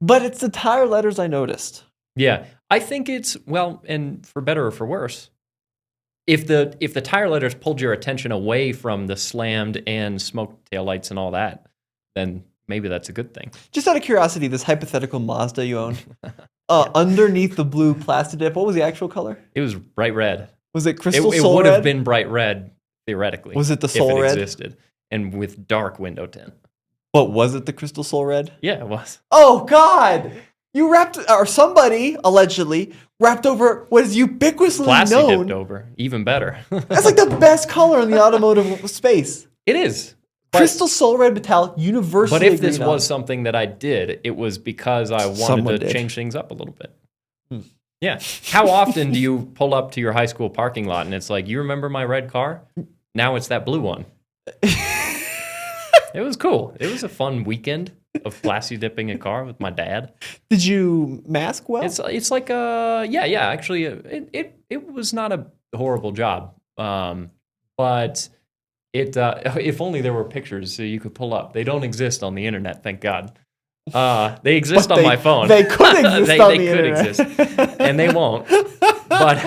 But it's the tire letters I noticed. Yeah. I think it's, well, and for better or for worse, if the tire letters pulled your attention away from the slammed and smoked taillights and all that, then maybe that's a good thing. Just out of curiosity, this hypothetical Mazda you own, underneath the blue plastic dip, what was the actual color? It was bright red. Was it crystal It soul would red? have been bright red, theoretically. Was it the if soul it red? existed, and with dark window tint. But was it the crystal soul red? Yeah, it was. Oh, God! You wrapped, or somebody, allegedly, wrapped over what is ubiquitously Plastic known. dipped over. Even better. That's like the best color in the automotive space. It is. But, Crystal soul red metallic, universally but if this agreed on. was something that I did, it was because I wanted Someone to did. change things up a little bit. Yeah. How often do you pull up to your high school parking lot and it's like, you remember my red car? Now it's that blue one. It was cool. It was a fun weekend of plastic dipping a car with my dad. Did you mask well? It's like yeah. Actually, it was not a horrible job, but it if only there were pictures so you could pull up. They don't exist on the internet, thank God. They exist But on my phone. They could exist they, on they the could internet. exist, and they won't. But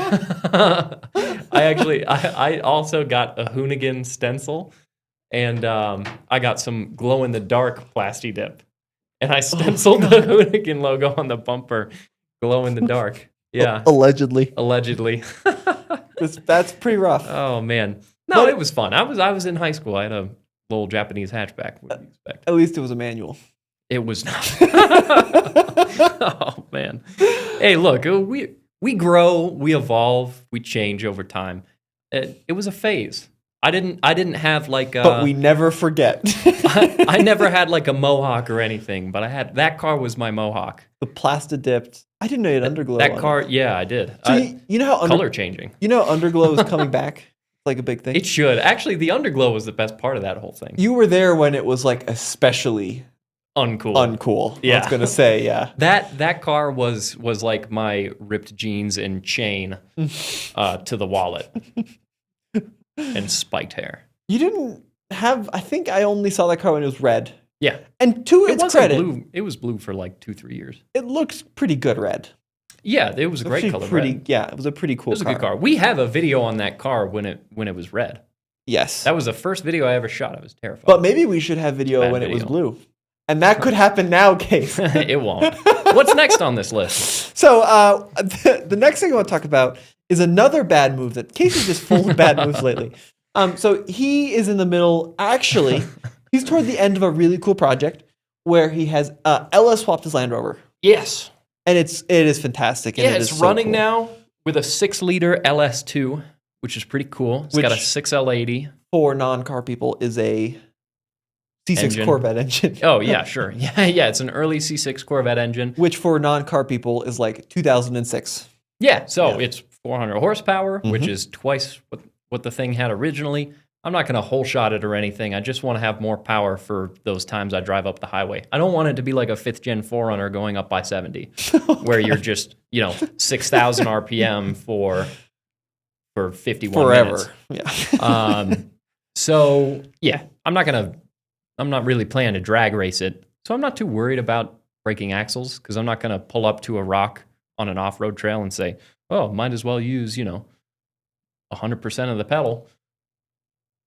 I also got a Hoonigan stencil, and I got some glow in the dark plasti dip, and I stenciled the Hoonigan logo on the bumper, glow in the dark. Yeah, Allegedly. That's pretty rough. Oh man, no, But- it was fun. I was in high school. I had a little Japanese hatchback. What do you expect? At least it was a manual. It was not. Oh man. Hey, look, we grow, we evolve, we change over time. It was a phase. I didn't have like But we never forget. I never had like a mohawk or anything, but I had that car was my mohawk. The plasta dipped. I didn't know you had underglow. That on car, it. yeah, I did. So you know how Color changing. You know how underglow is coming back? It's like a big thing. It should. Actually, the underglow was the best part of that whole thing. You were there when it was like especially Uncool. uncool. Yeah. I was gonna say, yeah. That car was like my ripped jeans and chain to the wallet and spiked hair. You didn't have. I think I only saw that car when it was red. Yeah, And to it its wasn't credit, blue. It was blue for like 2-3 years. it looks pretty good red. Yeah, it was a great Actually color. Pretty, Red. yeah. It was a pretty cool It was a good car. We have a video on that car when it was red. Yes. That was the first video I ever shot. I was terrified. But maybe we should have video Bad when it was video. blue. And that could happen now, Case. It won't. What's next on this list? So the next thing I want to talk about is another bad move that Case is just full of bad moves lately. So he is in the middle. Actually, he's toward the end of a really cool project where he has LS swapped his Land Rover, Yes. and it is fantastic. And Yeah, it it's is so running cool. now with a 6-liter LS2, which is pretty cool. It's got a Which- 6L80. For non-car people, is a C6 Engine. Corvette engine. Oh yeah, sure. Yeah. It's an early C6 Corvette engine. Which for non-car people is like 2006. Yeah, so Yeah. it's 400 horsepower, which Mhm. is twice what the thing had originally. I'm not going to whole shot it or anything. I just want to have more power for those times I drive up the highway. I don't want it to be like a 5th gen 4Runner going up by 70, where you're just 6,000 RPM for 51 Forever. minutes. Yeah. So yeah, I'm not really planning to drag race it. So I'm not too worried about breaking axles because I'm not going to pull up to a rock on an off-road trail and say, oh, might as well use, 100% of the pedal.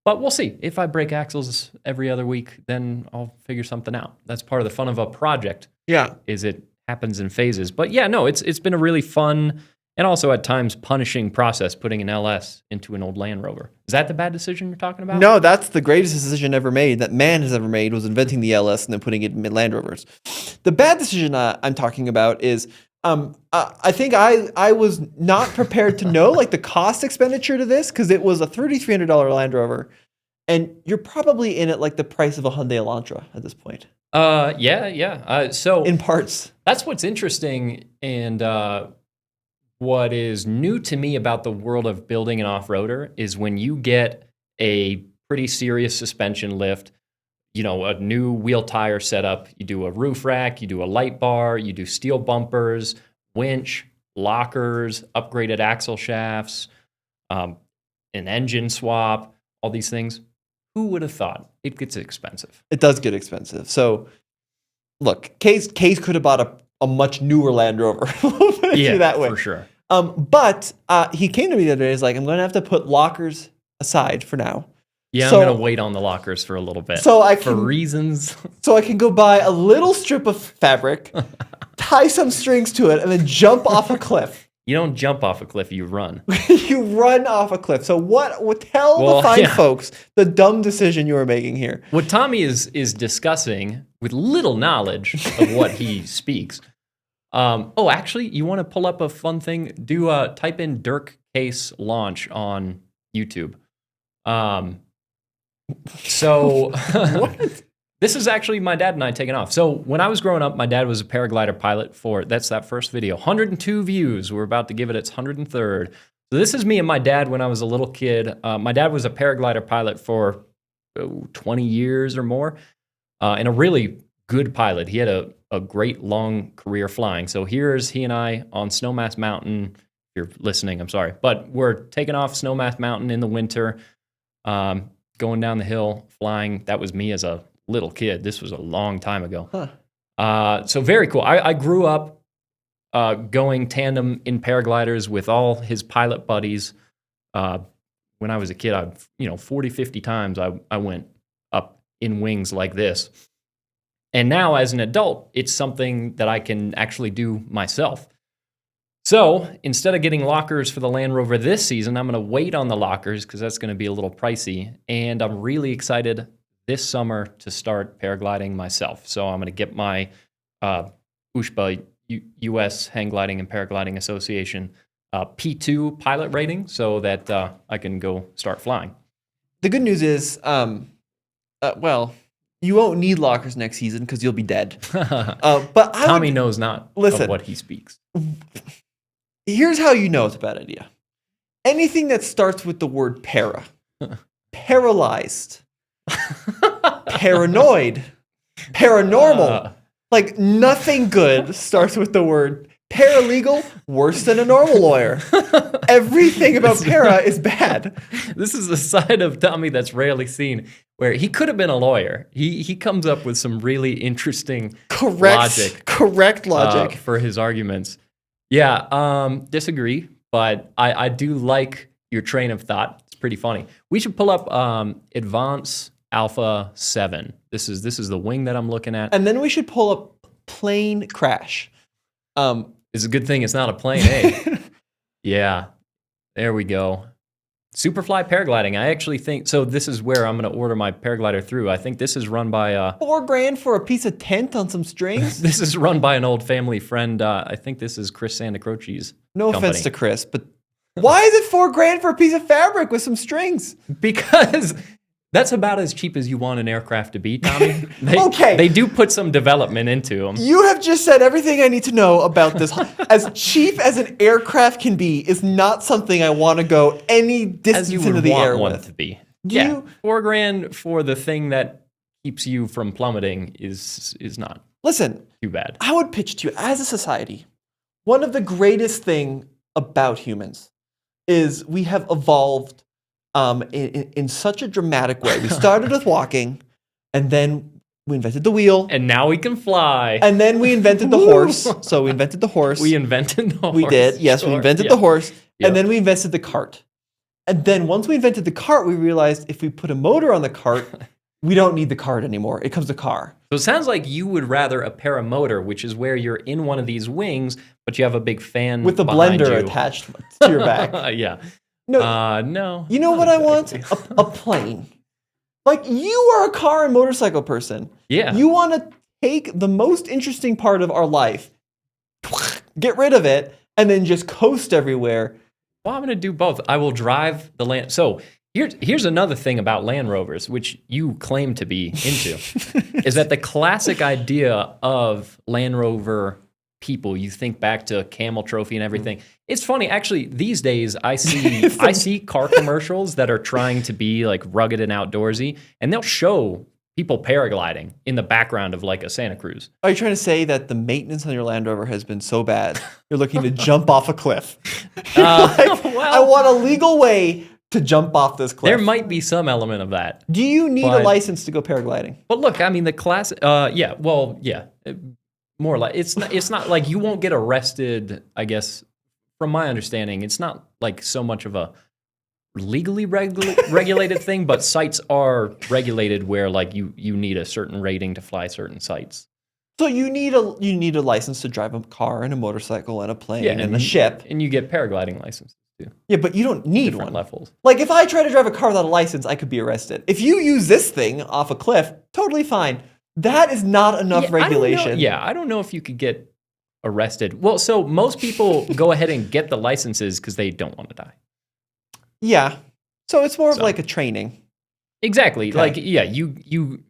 But we'll see. If I break axles every other week, then I'll figure something out. That's part of the fun of a project Yeah. is it happens in phases. But yeah, no, it's been a really fun and also at times punishing process putting an LS into an old Land Rover. Is that the bad decision you're talking about? No, that's the greatest decision ever made that man has ever made was inventing the LS and then putting it in Land Rovers. The bad decision I'm talking about is I think I was not prepared to know like the cost expenditure to this because it was a $3,300 Land Rover, and you're probably in at like the price of a Hyundai Elantra at this point Yeah. So in parts. that's what's interesting and what is new to me about the world of building an off-roader is when you get a pretty serious suspension lift, a new wheel tire setup. You do a roof rack, you do a light bar, you do steel bumpers, winch, lockers, upgraded axle shafts, an engine swap, all these things. Who would have thought? It gets expensive. It does get expensive. So, look, Case could have bought a much newer Land Rover. That way. For sure. But he came to me the other day. He's like, I'm going to have to put lockers aside for now. Yeah, so, I'm going to wait on the lockers for a little bit. For reasons. So I can go buy a little strip of fabric, tie some strings to it, and then jump off a cliff. You don't jump off a cliff, you run. You run off a cliff. So tell the fine folks the dumb decision you were making here. What Tommy is discussing with little knowledge of what he speaks. Actually, you want to pull up a fun thing? Type in Dirk Case launch on YouTube. So this is actually my dad and I taking off. So when I was growing up, my dad was a paraglider pilot that's that first video. 102 views. We're about to give it its 103rd. So this is me and my dad when I was a little kid. My dad was a paraglider pilot for 20 years or more, and a really good pilot. He had a great long career flying. So here's he and I on Snowmass Mountain. If you're listening, I'm sorry. But we're taking off Snowmass Mountain in the winter, going down the hill, flying. That was me as a little kid. This was a long time ago. So very cool. I grew up going tandem in paragliders with all his pilot buddies. When I was a kid, 40, 50 times I went up in wings like this. And now as an adult, it's something that I can actually do myself. So instead of getting lockers for the Land Rover this season, I'm going to wait on the lockers because that's going to be a little pricey. And I'm really excited this summer to start paragliding myself. So I'm going to get my USHPA, U.S. Hang Gliding and Paragliding Association, P2 pilot rating so that I can go start flying. The good news is, you won't need lockers next season because you'll be dead. But Tommy knows not of what he speaks. Here's how you know it's a bad idea. Anything that starts with the word paralyzed, paranoid, paranormal, like nothing good starts with the word paralegal, worse than a normal lawyer. Everything about para is bad. This is a side of Tommy that's rarely seen, where he could have been a lawyer. He comes up with some really interesting correct logic for his arguments. Yeah, disagree, but I do like your train of thought. It's pretty funny. We should pull up Advance Alpha 7. This is the wing that I'm looking at. And then we should pull up Plane Crash. It's a good thing it's not a plane, eh? Yeah, there we go. Superfly paragliding. I actually think so. This is where I'm going to order my paraglider through. I think this is run by $4,000 for a piece of tent on some strings. This is run by an old family friend. I think this is Chris Santacroce's No company. offense to Chris, but why is it $4,000 for a piece of fabric with some strings? Because that's about as cheap as you want an aircraft to be, Tommy. Okay. They do put some development into them. You have just said everything I need to know about this. As cheap as an aircraft can be is not something I want to go any distance into the air with. To be. $4,000 for the thing that keeps you from plummeting is not too bad. I would pitch to you, as a society, one of the greatest thing about humans is we have evolved in such a dramatic way. We started with walking, and then we invented the wheel. And now we can fly. And then we invented the horse. So we invented the horse. We invented the horse. We did. Yes, we invented the horse. Yep. And then we invented the cart. And then once we invented the cart, we realized if we put a motor on the cart, we don't need the cart anymore. It comes a car. So it sounds like you would rather a paramotor, which is where you're in one of these wings, but you have a big fan with a blender attached to your back. Yeah. No. You know what I want? A plane. Like, you are a car and motorcycle person. Yeah. You want to take the most interesting part of our life, get rid of it, and then just coast everywhere. Well, I'm going to do both. I will drive the Land. So here's another thing about Land Rovers, which you claim to be into, is that the classic idea of Land Rover people. You think back to Camel Trophy and everything. It's funny, actually. These days, I see car commercials that are trying to be like rugged and outdoorsy, and they'll show people paragliding in the background of like a Santa Cruz. Are you trying to say that the maintenance on your Land Rover has been so bad you're looking to jump off a cliff? I want a legal way to jump off this cliff. There might be some element of that. Do you need a license to go paragliding? But look, I mean, the class, yeah, more like it's not like you won't get arrested. I guess from my understanding, it's not like so much of a legally regulated thing, but sites are regulated where like you need a certain rating to fly certain sites. So you need a license to drive a car and a motorcycle and a plane and a ship, and you get paragliding licenses too. Yeah, but you don't need Different one. levels. Like if I try to drive a car without a license, I could be arrested. If you use this thing off a cliff, totally fine. That is not enough regulation. I don't know if you could get arrested. Well, so most people go ahead and get the licenses because they don't want to die. Yeah. So it's more of like a training. Exactly. Okay. Like, yeah, you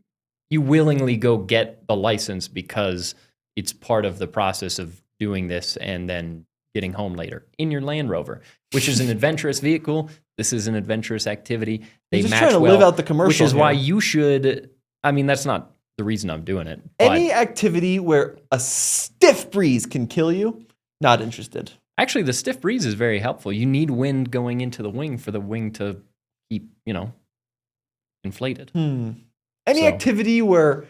willingly go get the license because it's part of the process of doing this and then getting home later in your Land Rover, which is an adventurous vehicle. This is an adventurous activity. They just match trying to well, live out the commercial. which is here. why you should. I mean, that's not the reason I'm doing it. Any activity where a stiff breeze can kill you, not interested. Actually, the stiff breeze is very helpful. You need wind going into the wing for the wing to keep, inflated. Any activity where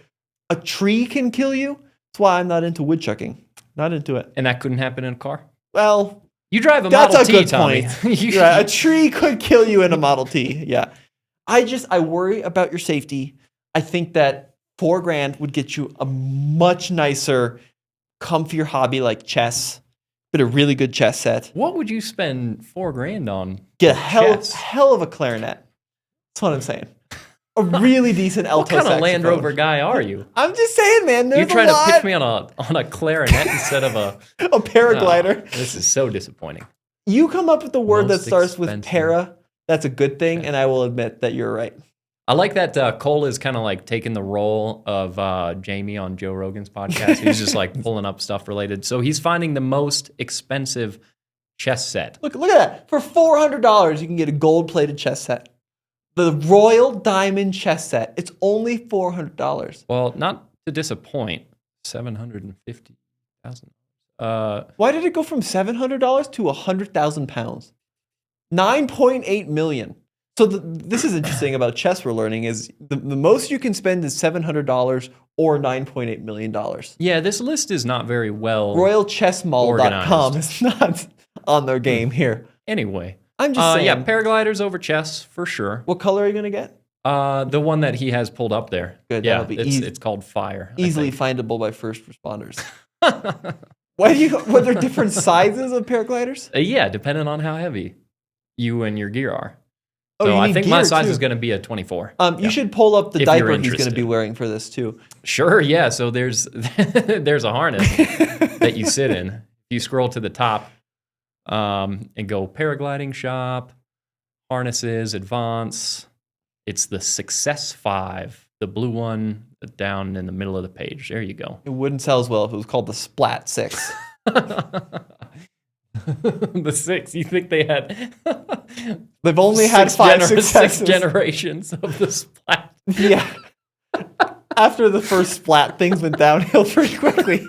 a tree can kill you, that's why I'm not into woodchucking. Not into it. And that couldn't happen in a car? Well, you drive a that's Model a T, good Tommy. point. Yeah, a tree could kill you in a Model T. Yeah. I worry about your safety. I think that $4,000 would get you a much nicer, comfier hobby like chess. But a really good chess set. What would you spend $4,000 on? Get a hell of a clarinet. That's what I'm saying. A really decent alto What kind of saxophone. Land Rover guy are you? I'm just saying, man. There's You're trying a to pitch me on a clarinet instead of a paraglider. Oh, this is so disappointing. You come up with the word Most that starts with expensive. para. That's a good thing, and I will admit that you're right. I like that Cole is kind of like taking the role of Jamie on Joe Rogan's podcast. He's just like pulling up stuff related. So he's finding the most expensive chess set. Look at that. For $400, you can get a gold-plated chess set. The Royal Diamond chess set. It's only $400. Well, not to disappoint, $750,000. Why did it go from $700 to 100,000 pounds? 9.8 million. So this is interesting about chess we're learning is the most you can spend is $700 or $9.8 million. Yeah, this list is not very well RoyalChessMall.com is not on their game here. Anyway. I'm just saying. Yeah, paragliders over chess for sure. What color are you going to get? The one that he has pulled up there. Good, Yeah, that'll be easy. it's called Fire. I Easily think. findable by first responders. Were there different sizes of paragliders? Yeah, depending on how heavy you and your gear are. Oh, So you I need think my gear, size too. is going to be a 24. You should pull up the If diaper you're he's going to interested. be wearing for this too. Sure, yeah. So there's there's a harness that you sit in. You scroll to the top and go paragliding shop, harnesses, advance. It's the Success 5, the blue one down in the middle of the page. There you go. It wouldn't sell as well if it was called the Splat 6. The 6. You think they had? They've only had 5 successes. 6 generations of the Splat. Yeah. After the first Splat, things went downhill pretty quickly.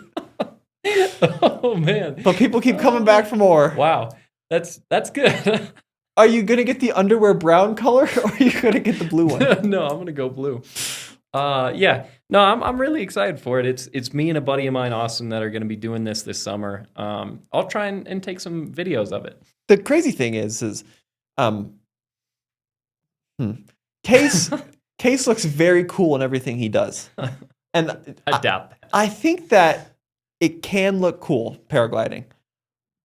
Oh man! But people keep coming back for more. Wow, that's good. Are you gonna get the underwear brown color, or are you gonna get the blue one? No, I'm gonna go blue. Yeah, no, I'm really excited for it. It's me and a buddy of mine, Austin, that are gonna be doing this summer. I'll try and take some videos of it. The crazy thing is Case looks very cool in everything he does, and I doubt that. I think that it can look cool paragliding,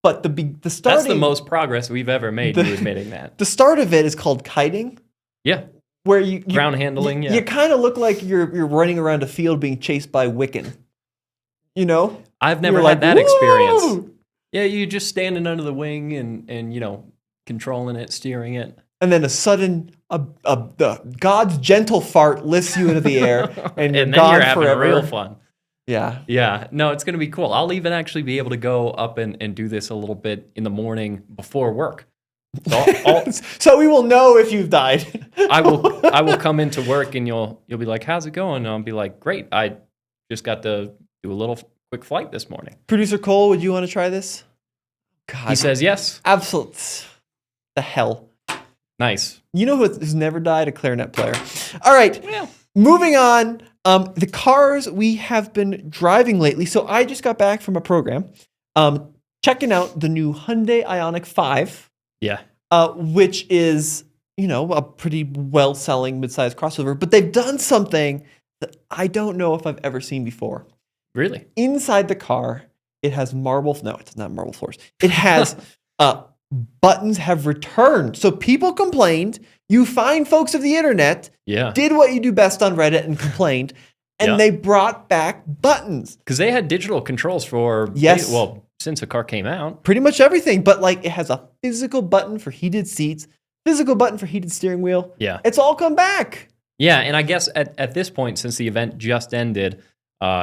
but the starting, That's the most progress we've ever made. You admitting that? The start of it is called kiting. Yeah. Where you ground handling. You kind of look like you're running around a field being chased by Wiccan. You know, I've never had that experience. Yeah, you just standing under the wing and controlling it, steering it. And then a sudden, the God's gentle fart lifts you into the air, and you're then gone you're having forever. real fun. Yeah. Yeah, no, it's going to be cool. I'll even actually be able to go up and do this a little bit in the morning before work. So So we will know if you've died. I will come into work and you'll be like, "How's it going?" And I'll be like, "Great. I just got to do a little quick flight this morning." Producer Cole, would you want to try this? God, He says yes. absolute the hell. Nice. You know who's never died? A clarinet player. All right, Well, moving on. The cars we have been driving lately. So I just got back from a program, checking out the new Hyundai Ioniq 5, yeah. which is, a pretty well-selling midsize crossover. But they've done something that I don't know if I've ever seen before. Really? Inside the car, it has marble. No, it's not marble floors. It has buttons have returned. So people complained. You fine folks of the internet Yeah. did what you do best on Reddit and complained, and Yeah. they brought back buttons. Because they had digital controls for Yes. since the car came out. Pretty much everything, but like it has a physical button for heated seats, physical button for heated steering wheel. Yeah. It's all come back. Yeah, and I guess at this point, since the event just ended,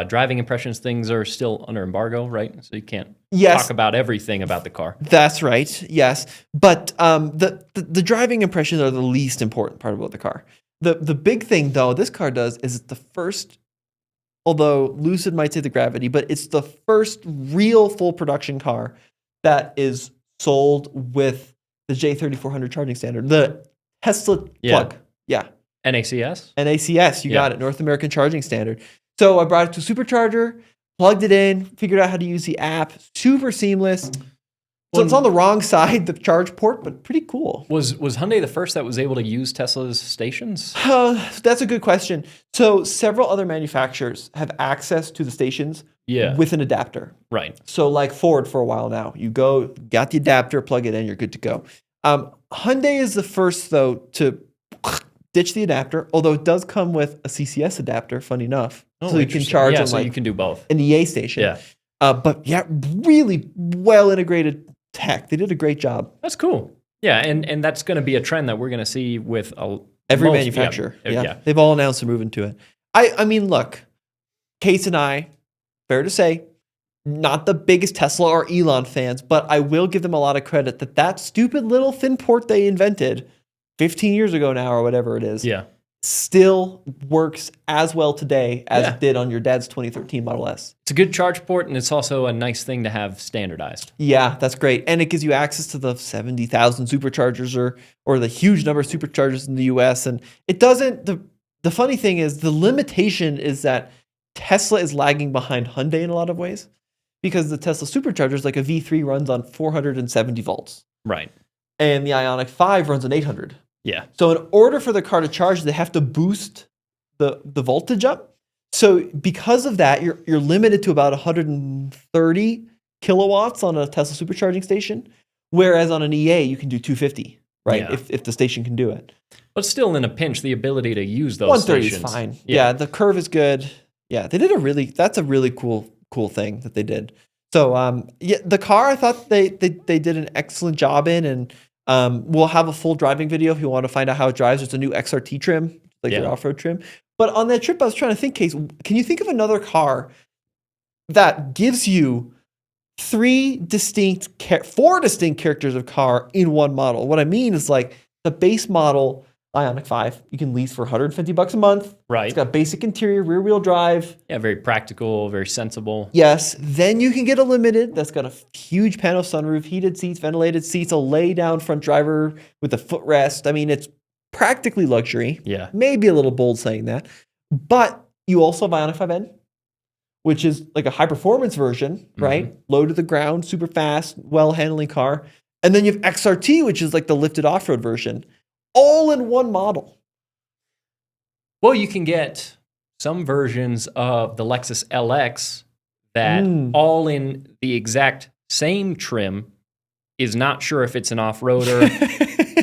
driving impressions things are still under embargo, right? So you can't Yes. talk about everything about the car. That's right. Yes, but the driving impressions are the least important part about the car. The big thing though this car does is it's the first, although Lucid might say the Gravity, but it's the first real full production car that is sold with the J3400 charging standard, the Tesla plug. Yeah, NACS? NACS. You Yeah. got it, North American Charging Standard. So I brought it to a supercharger, plugged it in, figured out how to use the app. Super seamless. So it's on the wrong side, the charge port, but pretty cool. Was Hyundai the first that was able to use Tesla's stations? That's a good question. So several other manufacturers have access to the stations Yeah. with an adapter. Right. So like Ford for a while now, you go, got the adapter, plug it in, you're good to go. Hyundai is the first though to ditch the adapter, although it does come with a CCS adapter, funny enough. So you can interesting. charge Yeah, on so like you can do both. an EA station. Yeah. But yeah, really well integrated tech. They did a great job. That's cool. Yeah, and that's going to be a trend that we're going to see with Every most- manufacturer. Yeah. Yeah. They've all announced they're moving to it. I mean, look, Case and I, fair to say, not the biggest Tesla or Elon fans, but I will give them a lot of credit that stupid little thin port they invented 15 years ago now or whatever it is, Yeah. still works as well today as Yeah. it did on your dad's 2013 Model S. It's a good charge port, and it's also a nice thing to have standardized. Yeah, that's great. And it gives you access to the 70,000 superchargers or the huge number of superchargers in the US. And it doesn't, the funny thing is the limitation is that Tesla is lagging behind Hyundai in a lot of ways because the Tesla superchargers, like a V3 runs on 470 volts Right. and the Ioniq 5 runs on 800. Yeah. So in order for the car to charge, they have to boost the voltage up. So because of that, you're limited to about 130 kilowatts on a Tesla supercharging station, whereas on an EA you can do 250, right? Yeah. If the station can do it. But still, in a pinch, the ability to use those 130 stations. is fine. Yeah, the curve is good. Yeah, they did that's a really cool thing that they did. So yeah, the car I thought they did an excellent job in, and we'll have a full driving video if you want to find out how it drives. There's a new XRT trim, like your off-road trim. But on that trip, I was trying to think, Case, can you think of another car that gives you four distinct characters of car in one model? What I mean is like the base model Ioniq 5, you can lease for $150 a month. Right. It's got basic interior, rear-wheel drive. Yeah, very practical, very sensible. Yes. Then you can get a limited that's got a huge panel sunroof, heated seats, ventilated seats, a lay-down front driver with a footrest. I mean, it's practically luxury. Yeah. Maybe a little bold saying that. But you also have Ioniq 5N, which is like a high-performance version, right? Low to the ground, super fast, well-handling car. And then you have XRT, which is like the lifted off-road version. All in one model. Well, you can get some versions of the Lexus LX that all in the exact same trim is not sure if it's an off-roader,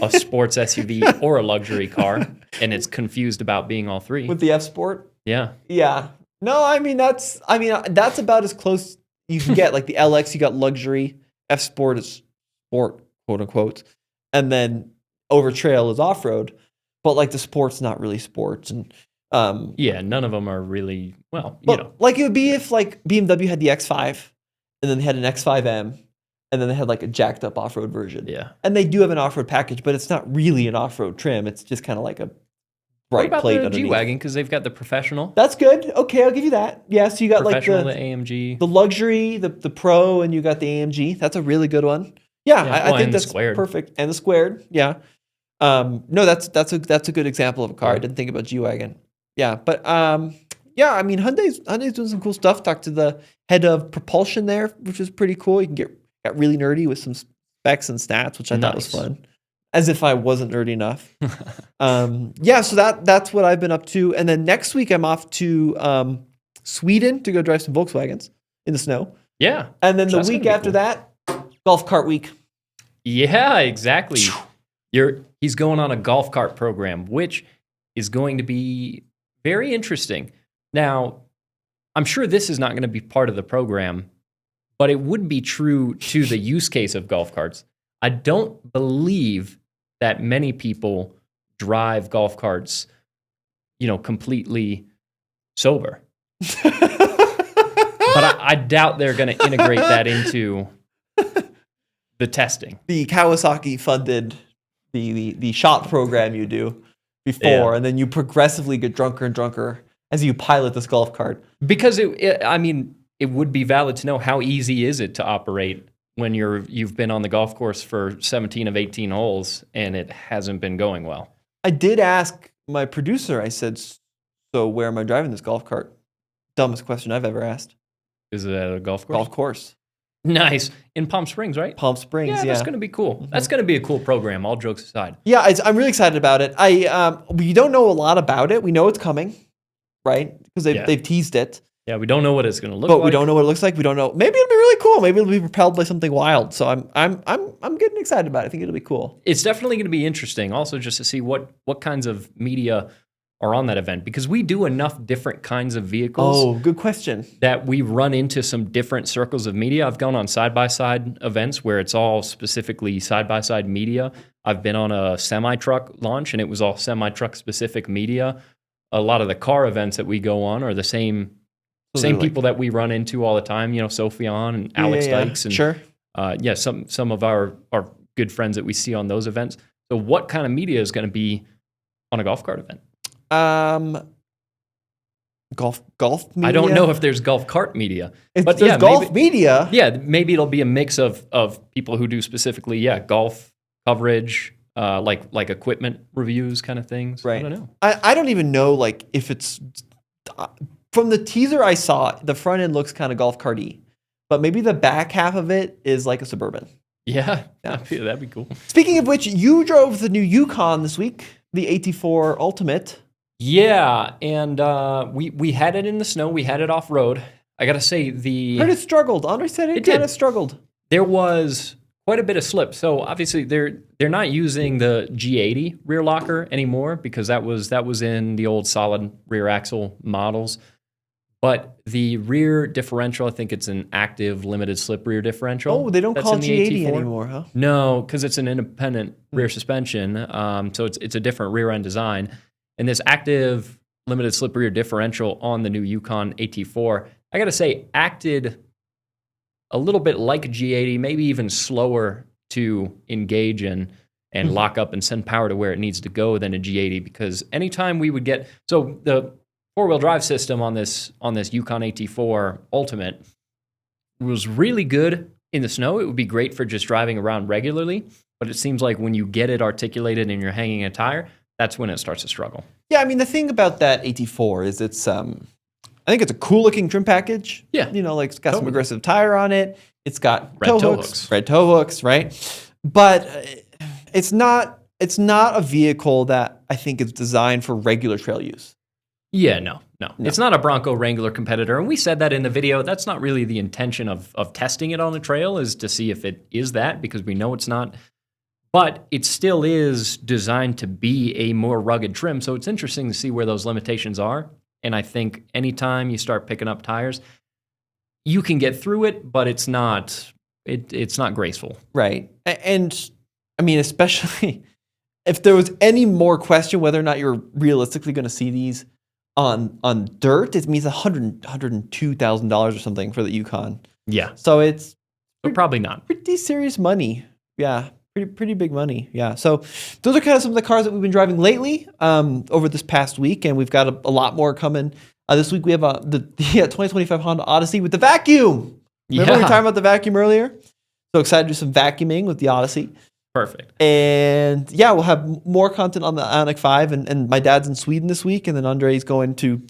a sports SUV, or a luxury car, and it's confused about being all three. With the F Sport? Yeah. Yeah. No, I mean that's about as close you can get. Like the LX, you got luxury. F Sport is sport, quote unquote. And then Over Trail is off-road. But like the Sport's not really sports. And Yeah, none of them are really, well, But like it would be if like BMW had the X5 and then they had an X5M and then they had like a jacked up off-road version. Yeah. And they do have an off-road package, but it's not really an off-road trim. It's just kind of like a What bright about plate the underneath. G-Wagon? Because they've got the professional. That's good. Okay, I'll give you that. Yeah, so you got like Professional, the AMG. the luxury, the Pro, and you got the AMG. That's a really good one. Yeah, Yeah, I well, think and the that's squared. perfect. And the squared, yeah. No, that's a good example of a car. I Yeah. didn't think about G-Wagon. Yeah, but yeah, I mean Hyundai's doing some cool stuff. Talked to the head of propulsion there, which is pretty cool. You can get really nerdy with some specs and stats, which I thought was Nice. fun. As if I wasn't nerdy enough. Yeah, so that's what I've been up to. And then next week I'm off to Sweden to go drive some Volkswagens in the snow. Yeah. And then So the that's week gonna be after cool. that, golf cart week. Yeah, exactly. He's going on a golf cart program, which is going to be very interesting. Now, I'm sure this is not going to be part of the program, but it would be true to the use case of golf carts. I don't believe that many people drive golf carts, completely sober. But I doubt they're going to integrate that into the testing. The Kawasaki funded the shot program you do before, Yeah. and then you progressively get drunker and drunker as you pilot this golf cart. Because it would be valid to know how easy is it to operate when you've been on the golf course for 17 of 18 holes and it hasn't been going well. I did ask my producer, I said, so where am I driving this golf cart? Dumbest question I've ever asked. Is it at a golf course? Golf course. Nice. In Palm Springs, right? Palm Springs, yeah. That's going to be cool. That's going to be a cool program, all jokes aside. Yeah, I'm really excited about it. We don't know a lot about it. We know it's coming, right? Because they've teased it. Yeah, we don't know what it's going to look But like. we don't know what it looks like. We don't know. Maybe it'll be really cool. Maybe it'll be propelled by something wild. So I'm getting excited about it. I think it'll be cool. It's definitely going to be interesting also just to see what kinds of media are on that event, because we do enough different kinds of vehicles. Oh, good question. That we run into some different circles of media. I've gone on side-by-side events where it's all specifically side-by-side media. I've been on a semi-truck launch and it was all semi-truck specific media. A lot of the car events that we go on are the same people that we run into all the time, Sophion and Alex Dykes. And, sure. Some of our good friends that we see on those events. So what kind of media is going to be on a golf cart event? Golf media. I don't know if there's golf cart media, but there's golf media. Yeah, maybe it'll be a mix of people who do specifically, golf coverage, like equipment reviews kind of things. Right. I don't know. I don't even know like if it's from the teaser I saw. The front end looks kind of golf carty, but maybe the back half of it is like a Suburban. Yeah. That'd be cool. Speaking of which, you drove the new Yukon this week, the AT4 Ultimate. Yeah, and we had it in the snow. We had it off road. I gotta say Heard it struggled. Andre said it kind of struggled. There was quite a bit of slip. So obviously they're not using the G80 rear locker anymore because that was in the old solid rear axle models. But the rear differential, I think it's an active limited slip rear differential. Oh, they don't call in the G80 AT4 anymore, huh? No, because it's an independent rear suspension. So it's a different rear end design. And this active limited slip rear differential on the new Yukon AT4, I got to say, acted a little bit like G80, maybe even slower to engage and lock up and send power to where it needs to go than a G80. Because anytime we would get, so the four-wheel drive system on this Yukon AT4 Ultimate was really good in the snow. It would be great for just driving around regularly. But it seems like when you get it articulated and you're hanging a tire, that's when it starts to struggle. Yeah, I mean, the thing about that AT4 is it's, I think it's a cool looking trim package. Yeah. Like it's got some aggressive tire on it. It's got Red toe hooks, right? But it's not a vehicle that I think is designed for regular trail use. Yeah, no. It's not a Bronco Wrangler competitor. And we said that in the video. That's not really the intention of testing it on the trail, is to see if it is that, because we know it's not. But it still is designed to be a more rugged trim. So it's interesting to see where those limitations are. And I think anytime you start picking up tires, you can get through it, but it's not graceful. Right. And I mean, especially if there was any more question whether or not you're realistically going to see these on dirt, it means $102,000 or something for the Yukon. Yeah. So it's Probably not. pretty serious money. Yeah, pretty big money. Yeah. So those are kind of some of the cars that we've been driving lately over this past week, and we've got a lot more coming. This week we have the 2025 Honda Odyssey with the vacuum. Remember we were talking about the vacuum earlier? So excited to do some vacuuming with the Odyssey. Perfect. And yeah, we'll have more content on the Ioniq 5, and my dad's in Sweden this week, and then Andre's going to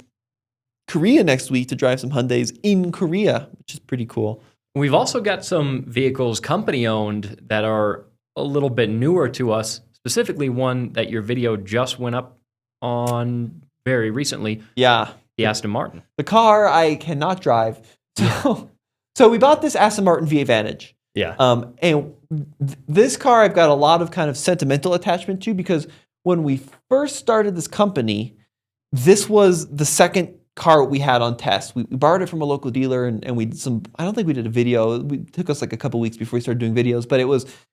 Korea next week to drive some Hyundais in Korea, which is pretty cool. We've also got some vehicles company-owned that are a little bit newer to us, specifically one that your video just went up on very recently. Yeah. The Aston Martin. The car I cannot drive. So we bought this Aston Martin V8 Vantage. Yeah. And this car I've got a lot of kind of sentimental attachment to, because when we first started this company, this was the second car we had on test. We borrowed it from a local dealer, and we did some, I don't think we did a video. It took us like a couple weeks before we started doing videos, but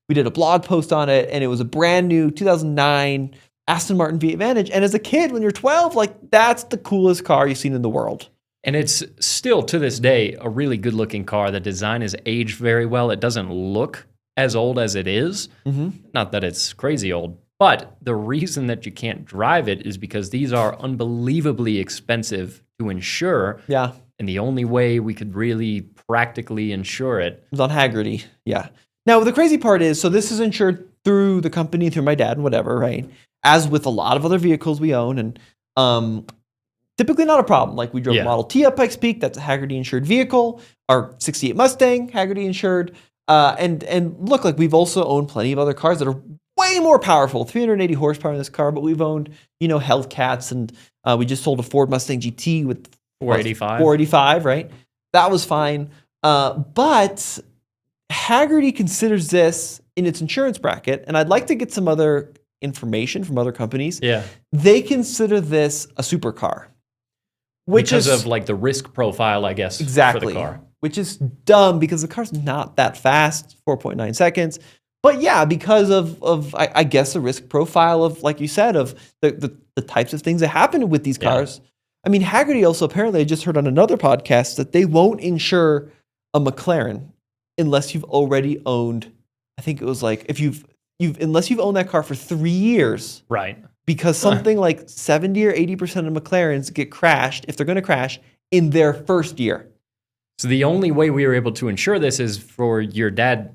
we did a blog post on it, and it was a brand new 2009 Aston Martin V8 Vantage. And as a kid, when you're 12, like, that's the coolest car you've seen in the world. And it's still, to this day, a really good-looking car. The design is aged very well. It doesn't look as old as it is. Mm-hmm. Not that it's crazy old, but the reason that you can't drive it is because these are unbelievably expensive to insure. Yeah. And the only way we could really practically insure it was on Haggerty. Yeah. Now, the crazy part is, so this is insured through the company, through my dad and whatever, right? As with a lot of other vehicles we own, and typically not a problem. Like we drove a Model T up Pikes Peak, that's a Haggerty insured vehicle. Our 68 Mustang, Haggerty insured. And look, like we've also owned plenty of other cars that are way more powerful, 380 horsepower in this car, but we've owned, Hellcats, and we just sold a Ford Mustang GT with 485, right? That was fine. But Haggerty considers this in its insurance bracket, and I'd like to get some other information from other companies. Yeah. They consider this a supercar. Because of like the risk profile, I guess, exactly, for the car. Which is dumb because the car's not that fast, 4.9 seconds. But yeah, because of I guess the risk profile of, like you said, of the types of things that happen with these cars. I mean, Haggerty also apparently, I just heard on another podcast that they won't insure a McLaren unless you've already owned, I think it was like, unless you've owned that car for 3 years. Right. Because something like 70 or 80% of McLarens get crashed, if they're going to crash, in their first year. So the only way we were able to insure this is for your dad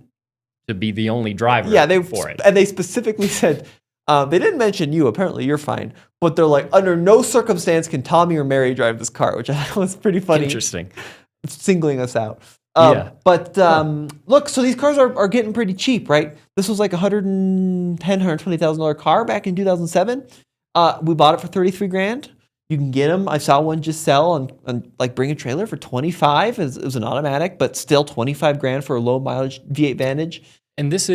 to be the only driver for it. And they specifically said, they didn't mention you, apparently you're fine, but they're like, under no circumstance can Tommy or Mary drive this car, which I thought was pretty funny. Interesting. Singling us out. But look, so these cars are getting pretty cheap, right? This was like $110,000, $120,000 car back in 2007. We bought it for $33,000. You can get them. I saw one just sell and like bring a trailer for 25. It was an automatic, but still $25,000 for a low mileage V8 Vantage. And this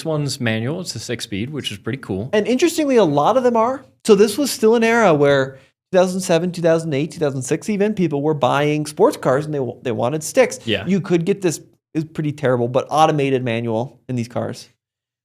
one's manual. It's a 6-speed, which is pretty cool. And interestingly, a lot of them are. So this was still an era where 2007, 2008, 2006 even, people were buying sports cars and they wanted sticks. Yeah. You could get this, is pretty terrible, but automated manual in these cars,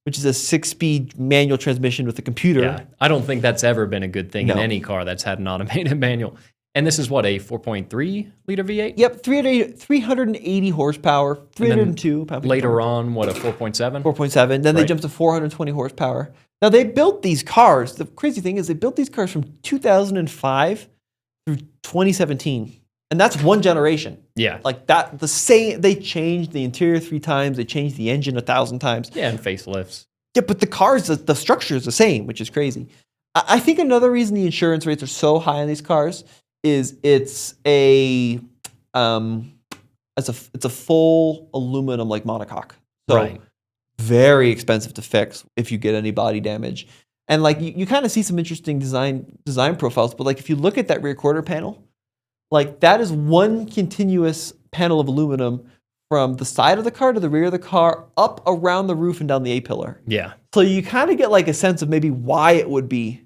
which is a 6-speed manual transmission with a computer. Yeah, I don't think that's ever been a good thing in any car that's had an automated manual. And this is what, a 4.3 liter V8? Yep, 380 horsepower, 302 pound-feet. Later on, what, a 4.7? 4.7. Then they jumped to 420 horsepower. Now, they built these cars. The crazy thing is they built these cars from 2005 through 2017. And that's one generation. Yeah. Like that, they changed the interior 3 times. They changed the engine 1,000 times. Yeah, and facelifts. Yeah, but the cars, the structure is the same, which is crazy. I think another reason the insurance rates are so high on these cars is it's a full aluminum like monocoque. So very expensive to fix if you get any body damage. And like you kind of see some interesting design profiles, but like if you look at that rear quarter panel, like that is one continuous panel of aluminum from the side of the car to the rear of the car, up around the roof and down the A-pillar. Yeah. So you kind of get like a sense of maybe why it would be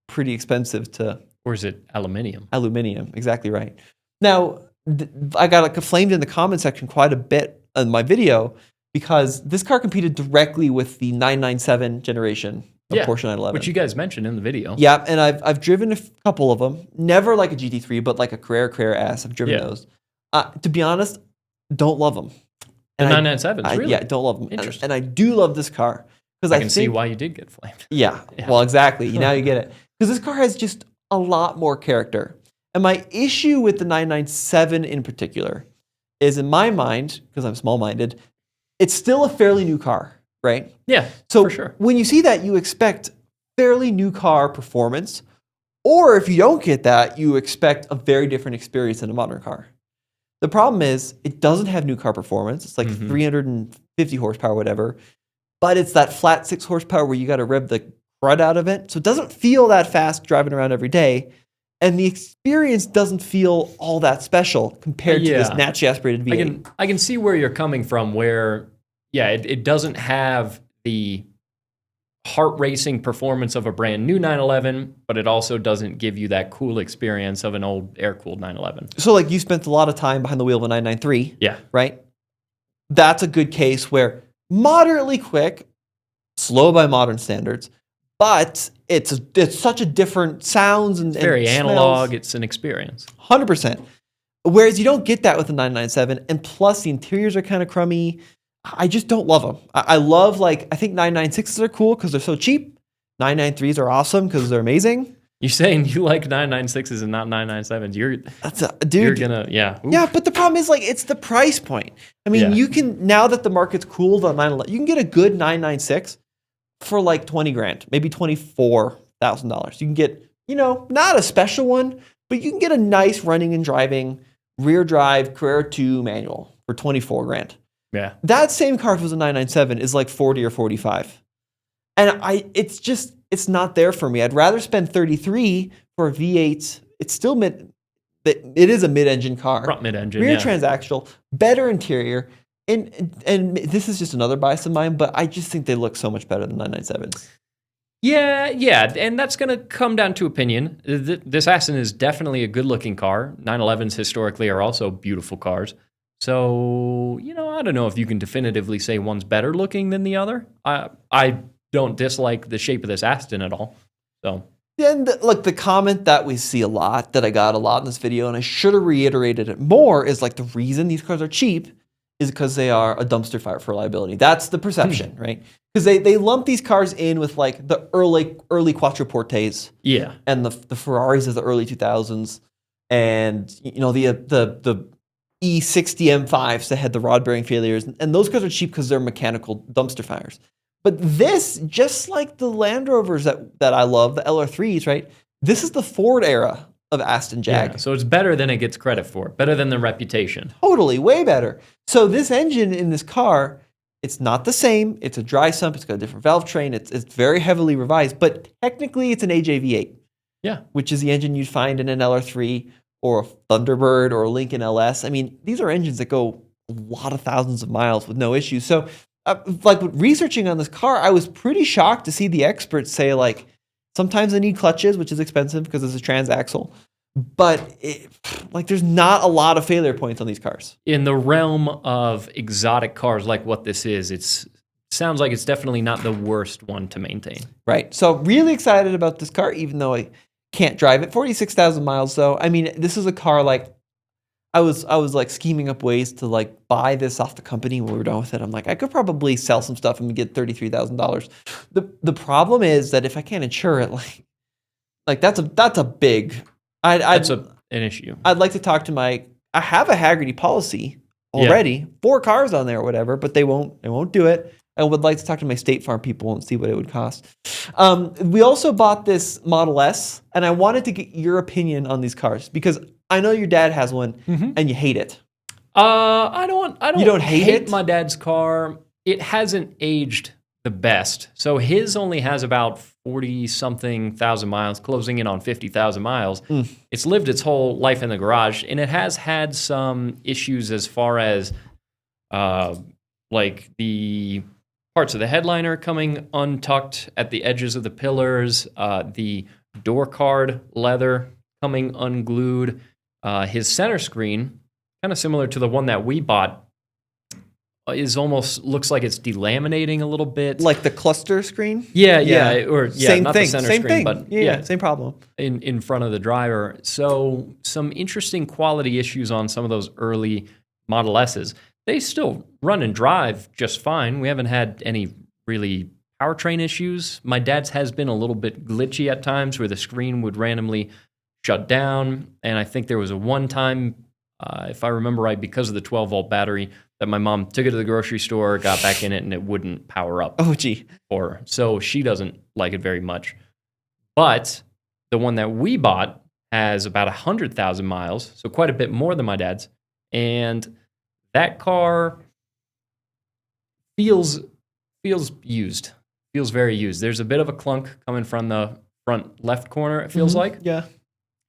pretty expensive to... Or is it aluminum? Aluminum, exactly right. Now, I got like flamed in the comment section quite a bit on my video because this car competed directly with the 997 generation a Porsche 911. which you guys mentioned in the video. Yeah, and I've driven a couple of them. Never like a GT3, but like a Carrera S. I've driven those. To be honest, don't love them. The 997s, really? Yeah, don't love them. Interesting. And I do love this car. Because I can see why you did get flamed. Yeah, well, exactly. Now you get it. Because this car has just a lot more character. And my issue with the 997 in particular is, in my mind, because I'm small-minded, it's still a fairly new car, right? Yeah, so for sure. When you see that, you expect fairly new car performance. Or if you don't get that, you expect a very different experience than a modern car. The problem is, it doesn't have new car performance. It's like 350 horsepower, whatever. But it's that flat 6 horsepower where you got to rev the crud out of it. So it doesn't feel that fast driving around every day. And the experience doesn't feel all that special compared to this naturally aspirated V8. I can see where you're coming from, where, it doesn't have the heart racing performance of a brand new 911, but it also doesn't give you that cool experience of an old air-cooled 911. So like you spent a lot of time behind the wheel of a 993. Yeah. Right? That's a good case where moderately quick, slow by modern standards, but it's such a different sounds and very and analog. smells. It's an experience. 100%. Whereas you don't get that with the 997, and plus the interiors are kind of crummy. I just don't love them. I love, I think 996s are cool because they're so cheap. 993s are awesome because they're amazing. You saying you like 996s and not 997s? You're gonna Yeah, but the problem is it's the price point. I mean, you can, now that the market's cooled on 911, you can get a good 996 for like 20 grand, maybe $24,000. You can get, not a special one, but you can get a nice running and driving rear drive Carrera 2 manual for 24 grand. Yeah. That same car, if it was a 997, is like 40 or 45. And it's not there for me. I'd rather spend 33 for a V8. It's still it is a mid-engine car. Front mid-engine, rear transactional, better interior. And this is just another bias of mine, but I just think they look so much better than 997s. Yeah, and that's going to come down to opinion. This Aston is definitely a good-looking car. 911s historically are also beautiful cars. So, I don't know if you can definitively say one's better looking than the other. I don't dislike the shape of this Aston at all. So, and the comment that we see a lot, that I got a lot in this video, and I should have reiterated it more, is the reason these cars are cheap is because they are a dumpster fire for reliability. That's the perception, right? Because they lump these cars in with the early Quattroportes, and the Ferraris of the early 2000s, and the E60 M5s that had the rod bearing failures, and those cars are cheap because they're mechanical dumpster fires. But this, just like the Land Rovers that I love, the LR3s, right? This is the Ford era of Aston Jag. Yeah, so it's better than it gets credit for, better than the reputation. Totally, way better. So this engine in this car, it's not the same. It's a dry sump. It's got a different valve train. It's very heavily revised, but technically it's an AJ-V8. Yeah. Which is the engine you'd find in an LR3 or a Thunderbird or a Lincoln LS. I mean, these are engines that go a lot of thousands of miles with no issues. So researching on this car, I was pretty shocked to see the experts say sometimes they need clutches, which is expensive because it's a transaxle. But there's not a lot of failure points on these cars. In the realm of exotic cars like what this is, it sounds like it's definitely not the worst one to maintain. Right. So really excited about this car, even though I can't drive it. 46,000 miles though. I mean, this is a car I was scheming up ways to buy this off the company when we were done with it. I'm I could probably sell some stuff and get $33,000. The problem is that if I can't insure it, that's a big. That's an issue. I'd like to talk to I have a Haggerty policy already, 4 cars on there or whatever, but they won't do it. I would like to talk to my State Farm people and see what it would cost. We also bought this Model S, and I wanted to get your opinion on these cars because I know your dad has one and you hate it. I don't. You don't hate it? My dad's car. It hasn't aged the best. So his only has about 40-something thousand miles, closing in on 50,000 miles. It's lived its whole life in the garage, and it has had some issues as far as the parts of the headliner coming untucked at the edges of the pillars, the door card leather coming unglued, his center screen, kind of similar to the one that we bought, is almost looks like it's delaminating a little bit. Like the cluster screen? Yeah, Same not thing. the center Same screen, thing. but Yeah, same problem. in front of the driver. So some interesting quality issues on some of those early Model S's. They still run and drive just fine. We haven't had any really powertrain issues. My dad's has been a little bit glitchy at times where the screen would randomly shut down. And I think there was a one time, if I remember right, because of the 12-volt battery, that my mom took it to the grocery store, got back in it, and it wouldn't power up. Oh, gee. For her. So she doesn't like it very much. But the one that we bought has about 100,000 miles, so quite a bit more than my dad's. And that car feels used, feels very used. There's a bit of a clunk coming from the front left corner, it feels like. Yeah.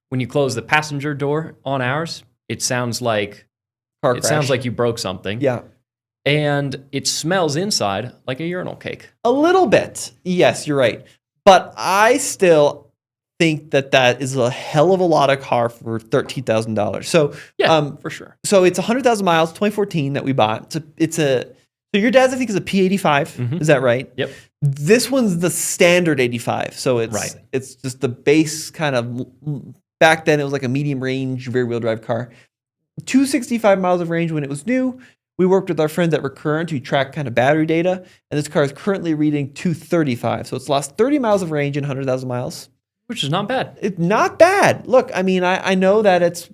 When you close the passenger door on ours, it sounds like Car crash. sounds like you broke something. Yeah. And it smells inside like a urinal cake. A little bit. Yes, you're right. But I still think that is a hell of a lot of car for $13,000. So Yeah, for sure. So it's 100,000 miles, 2014 that we bought. So your dad's I think is a P85. Is that right? Yep. This one's the standard 85. So it's just the base kind of. Back then it was like a medium range rear wheel drive car. 265 miles of range when it was new. We worked with our friends at Recurrent to track kind of battery data, and this car is currently reading 235. So it's lost 30 miles of range in 100,000 miles. Which is not bad. It's not bad. Look, I mean, I know that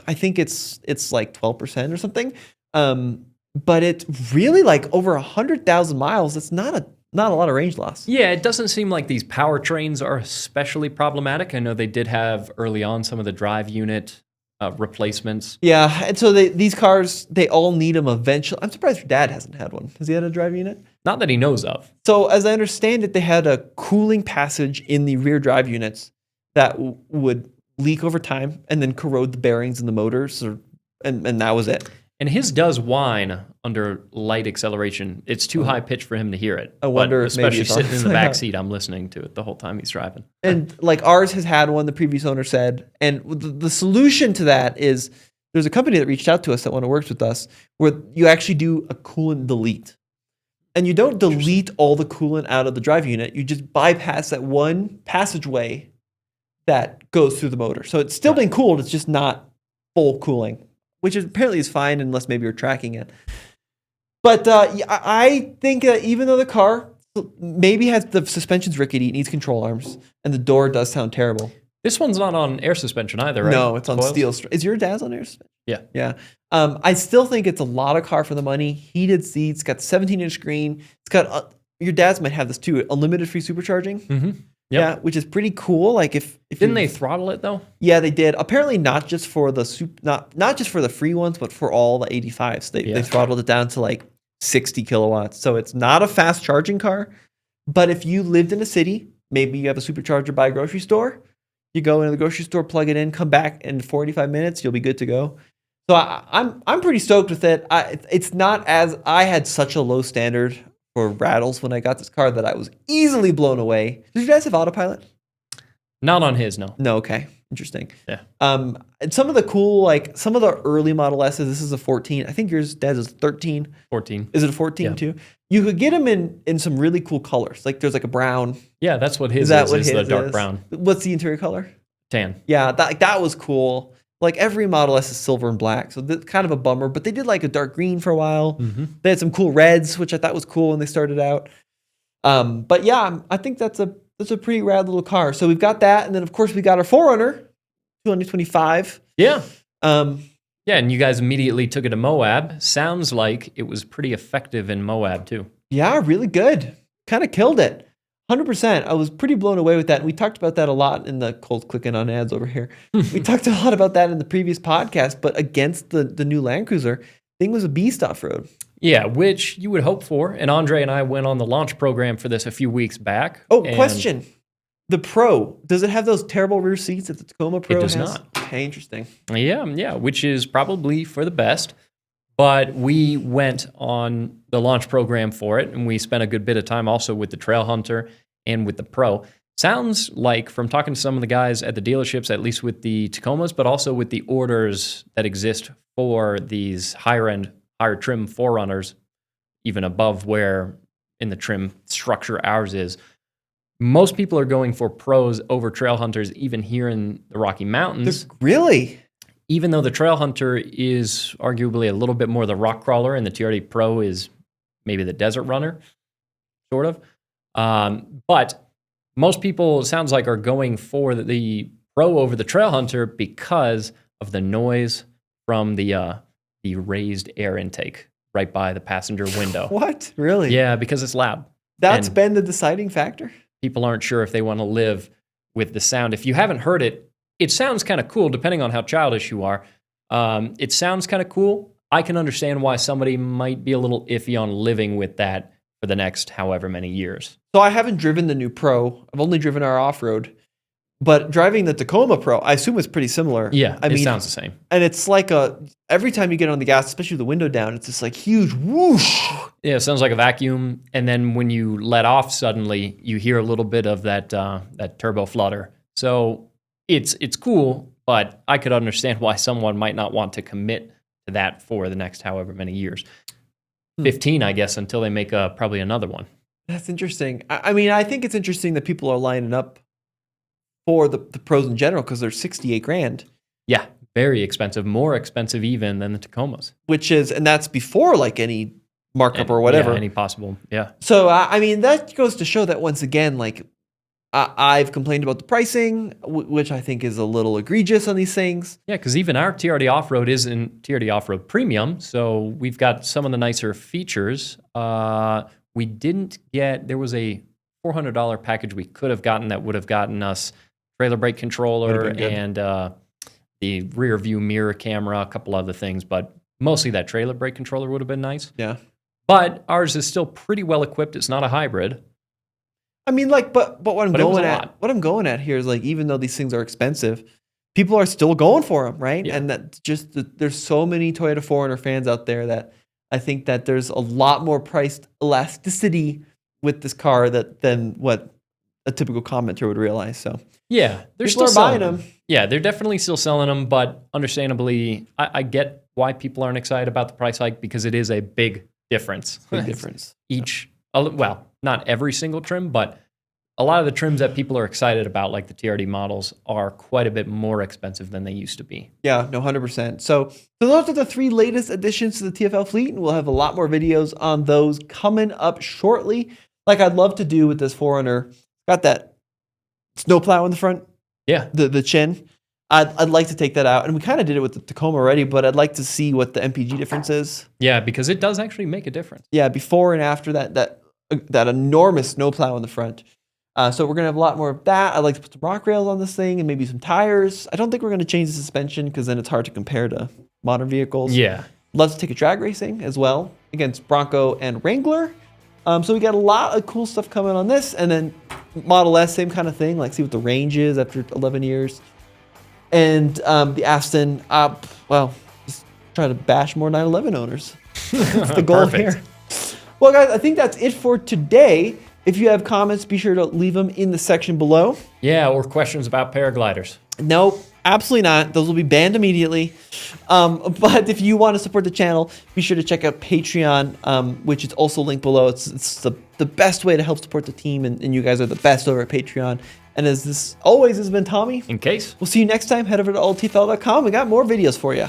I think it's like 12% or something. But it's really like over 100,000 miles. It's not a lot of range loss. Yeah, it doesn't seem like these powertrains are especially problematic. I know they did have early on some of the drive unit replacements. Yeah, and so these cars, they all need them eventually. I'm surprised your dad hasn't had one. Has he had a drive unit? Not that he knows of. So as I understand it, they had a cooling passage in the rear drive units that would leak over time and then corrode the bearings in the motors, and that was it. And his does whine under light acceleration. It's too high pitched for him to hear it. I wonder, especially maybe sitting in the back seat, I'm listening to it the whole time he's driving. And like ours has had one, the previous owner said. And the solution to that is there's a company that reached out to us that want to work with us where you actually do a coolant delete. And you don't delete all the coolant out of the drive unit. You just bypass that one passageway that goes through the motor. So it's still being cooled. It's just not full cooling, which apparently is fine unless maybe you're tracking it. But I think that even though the car maybe has the suspension's rickety, it needs control arms, and the door does sound terrible. This one's not on air suspension either, right? No, it's on Coils? steel. Is your dad's on air suspension? Yeah. Yeah. I still think it's a lot of car for the money. Heated seats, got 17-inch screen. It's got your dad's might have this too. Unlimited free supercharging. Mm-hmm. Yep. Yeah, which is pretty cool. Like if didn't they throttle it though? Yeah, they did. Apparently, not just for the not just for the free ones, but for all the 85s. They throttled it down to like 60 kilowatts. So it's not a fast charging car. But if you lived in a city, maybe you have a supercharger by a grocery store. You go into the grocery store, plug it in, come back in 45 minutes, you'll be good to go. So I'm pretty stoked with it. It's not as I had such a low standard for rattles when I got this car that I was easily blown away. Does your guys have autopilot? Not on his, no. No, okay. Interesting. Yeah. And some of the cool, like some of the early Model S's, this is a 14. I think yours, dad's is 13. 14. Is it a 14 too? You could get them in some really cool colors. Like there's like a brown. Yeah, that's what his is the dark brown. What's the interior color? Tan. Yeah, that was cool. Like every Model S is silver and black, so that's kind of a bummer. But they did like a dark green for a while. Mm-hmm. They had some cool reds, which I thought was cool when they started out. But yeah, I think that's a pretty rad little car. So we've got that, and then of course we got our 4Runner, 225. Yeah. Yeah, and you guys immediately took it to Moab. Sounds like it was pretty effective in Moab too. Yeah, really good. Kind of killed it. 100%. I was pretty blown away with that. And we talked about that a lot in the cold clicking on ads over here. We talked a lot about that in the previous podcast, but against the new Land Cruiser, thing was a beast off-road. Yeah, which you would hope for. And Andre and I went on the launch program for this a few weeks back. Oh, question. The Pro, does it have those terrible rear seats that the Tacoma Pro has? It does not. Okay, interesting. Yeah, which is probably for the best. But we went on the launch program for it, and we spent a good bit of time also with the Trail Hunter and with the Pro. Sounds like, from talking to some of the guys at the dealerships, at least with the Tacomas, but also with the orders that exist for these higher-end, higher trim 4Runners, even above where in the trim structure ours is. Most people are going for pros over trail hunters, even here in the Rocky Mountains. Really? Even though the trail hunter is arguably a little bit more the rock crawler and the TRD Pro is maybe the desert runner, sort of. But most people, it sounds like, are going for the Pro over the trail hunter because of the noise from the raised air intake right by the passenger window. What? Really? Yeah, because it's loud. That's And been the deciding factor? people aren't sure if they want to live with the sound. If you haven't heard it, it sounds kind of cool depending on how childish you are. It sounds kind of cool. I can understand why somebody might be a little iffy on living with that for the next however many years. So I haven't driven the new Pro. I've only driven our off-road. But driving the Tacoma Pro, I assume it's pretty similar. Yeah, I it mean, sounds the same. And it's like every time you get on the gas, especially with the window down, it's this like huge whoosh. Yeah, it sounds like a vacuum. And then when you let off suddenly, you hear a little bit of that turbo flutter. So it's cool, but I could understand why someone might not want to commit to that for the next however many years. 15, I guess, until they make probably another one. That's interesting. I mean, I think it's interesting that people are lining up for the pros in general because they're $68,000. Yeah, very expensive, more expensive even than the Tacomas. And that's before like any markup or whatever. Yeah, any possible, yeah. So, I mean, that goes to show that once again, like I've complained about the pricing, which I think is a little egregious on these things. Yeah, because even our TRD Off-Road isn't TRD Off-Road Premium, so we've got some of the nicer features. We didn't get, there was a $400 package we could have gotten that would have gotten us trailer brake controller and the rear view mirror camera, a couple other things, but mostly that trailer brake controller would have been nice. Yeah. But ours is still pretty well equipped. It's not a hybrid. I mean, like, but what I'm going at here is like, even though these things are expensive, people are still going for them, right? Yeah. And there's so many Toyota 4Runner fans out there that I think that there's a lot more price elasticity with this car than what a typical commenter would realize. So yeah, they're people still are buying selling them. Yeah, they're definitely still selling them, but understandably, I get why people aren't excited about the price hike because it is a big difference. Big difference. Well, not every single trim, but a lot of the trims that people are excited about, like the TRD models, are quite a bit more expensive than they used to be. Yeah, no, 100%. So those are the 3 latest additions to the TFL fleet, and we'll have a lot more videos on those coming up shortly. Like I'd love to do with this 4Runner. Got that snowplow in the front. Yeah. The chin. I'd like to take that out. And we kind of did it with the Tacoma already, but I'd like to see what the MPG difference is. Yeah, because it does actually make a difference. Yeah, before and after that enormous snowplow in the front. So we're going to have a lot more of that. I'd like to put some rock rails on this thing and maybe some tires. I don't think we're going to change the suspension because then it's hard to compare to modern vehicles. Yeah. Love to take a drag racing as well against Bronco and Wrangler. So we got a lot of cool stuff coming on this. And then Model S, same kind of thing. Like see what the range is after 11 years. And the Aston, just try to bash more 911 owners. That's the goal here. Well, guys, I think that's it for today. If you have comments, be sure to leave them in the section below. Yeah, or questions about paragliders. Nope, absolutely not. Those will be banned immediately. But if you want to support the channel, be sure to check out Patreon, which is also linked below. It's the best way to help support the team, and you guys are the best over at Patreon. And as this always has been Tommy. In case. We'll see you next time. Head over to alltfl.com. We got more videos for you.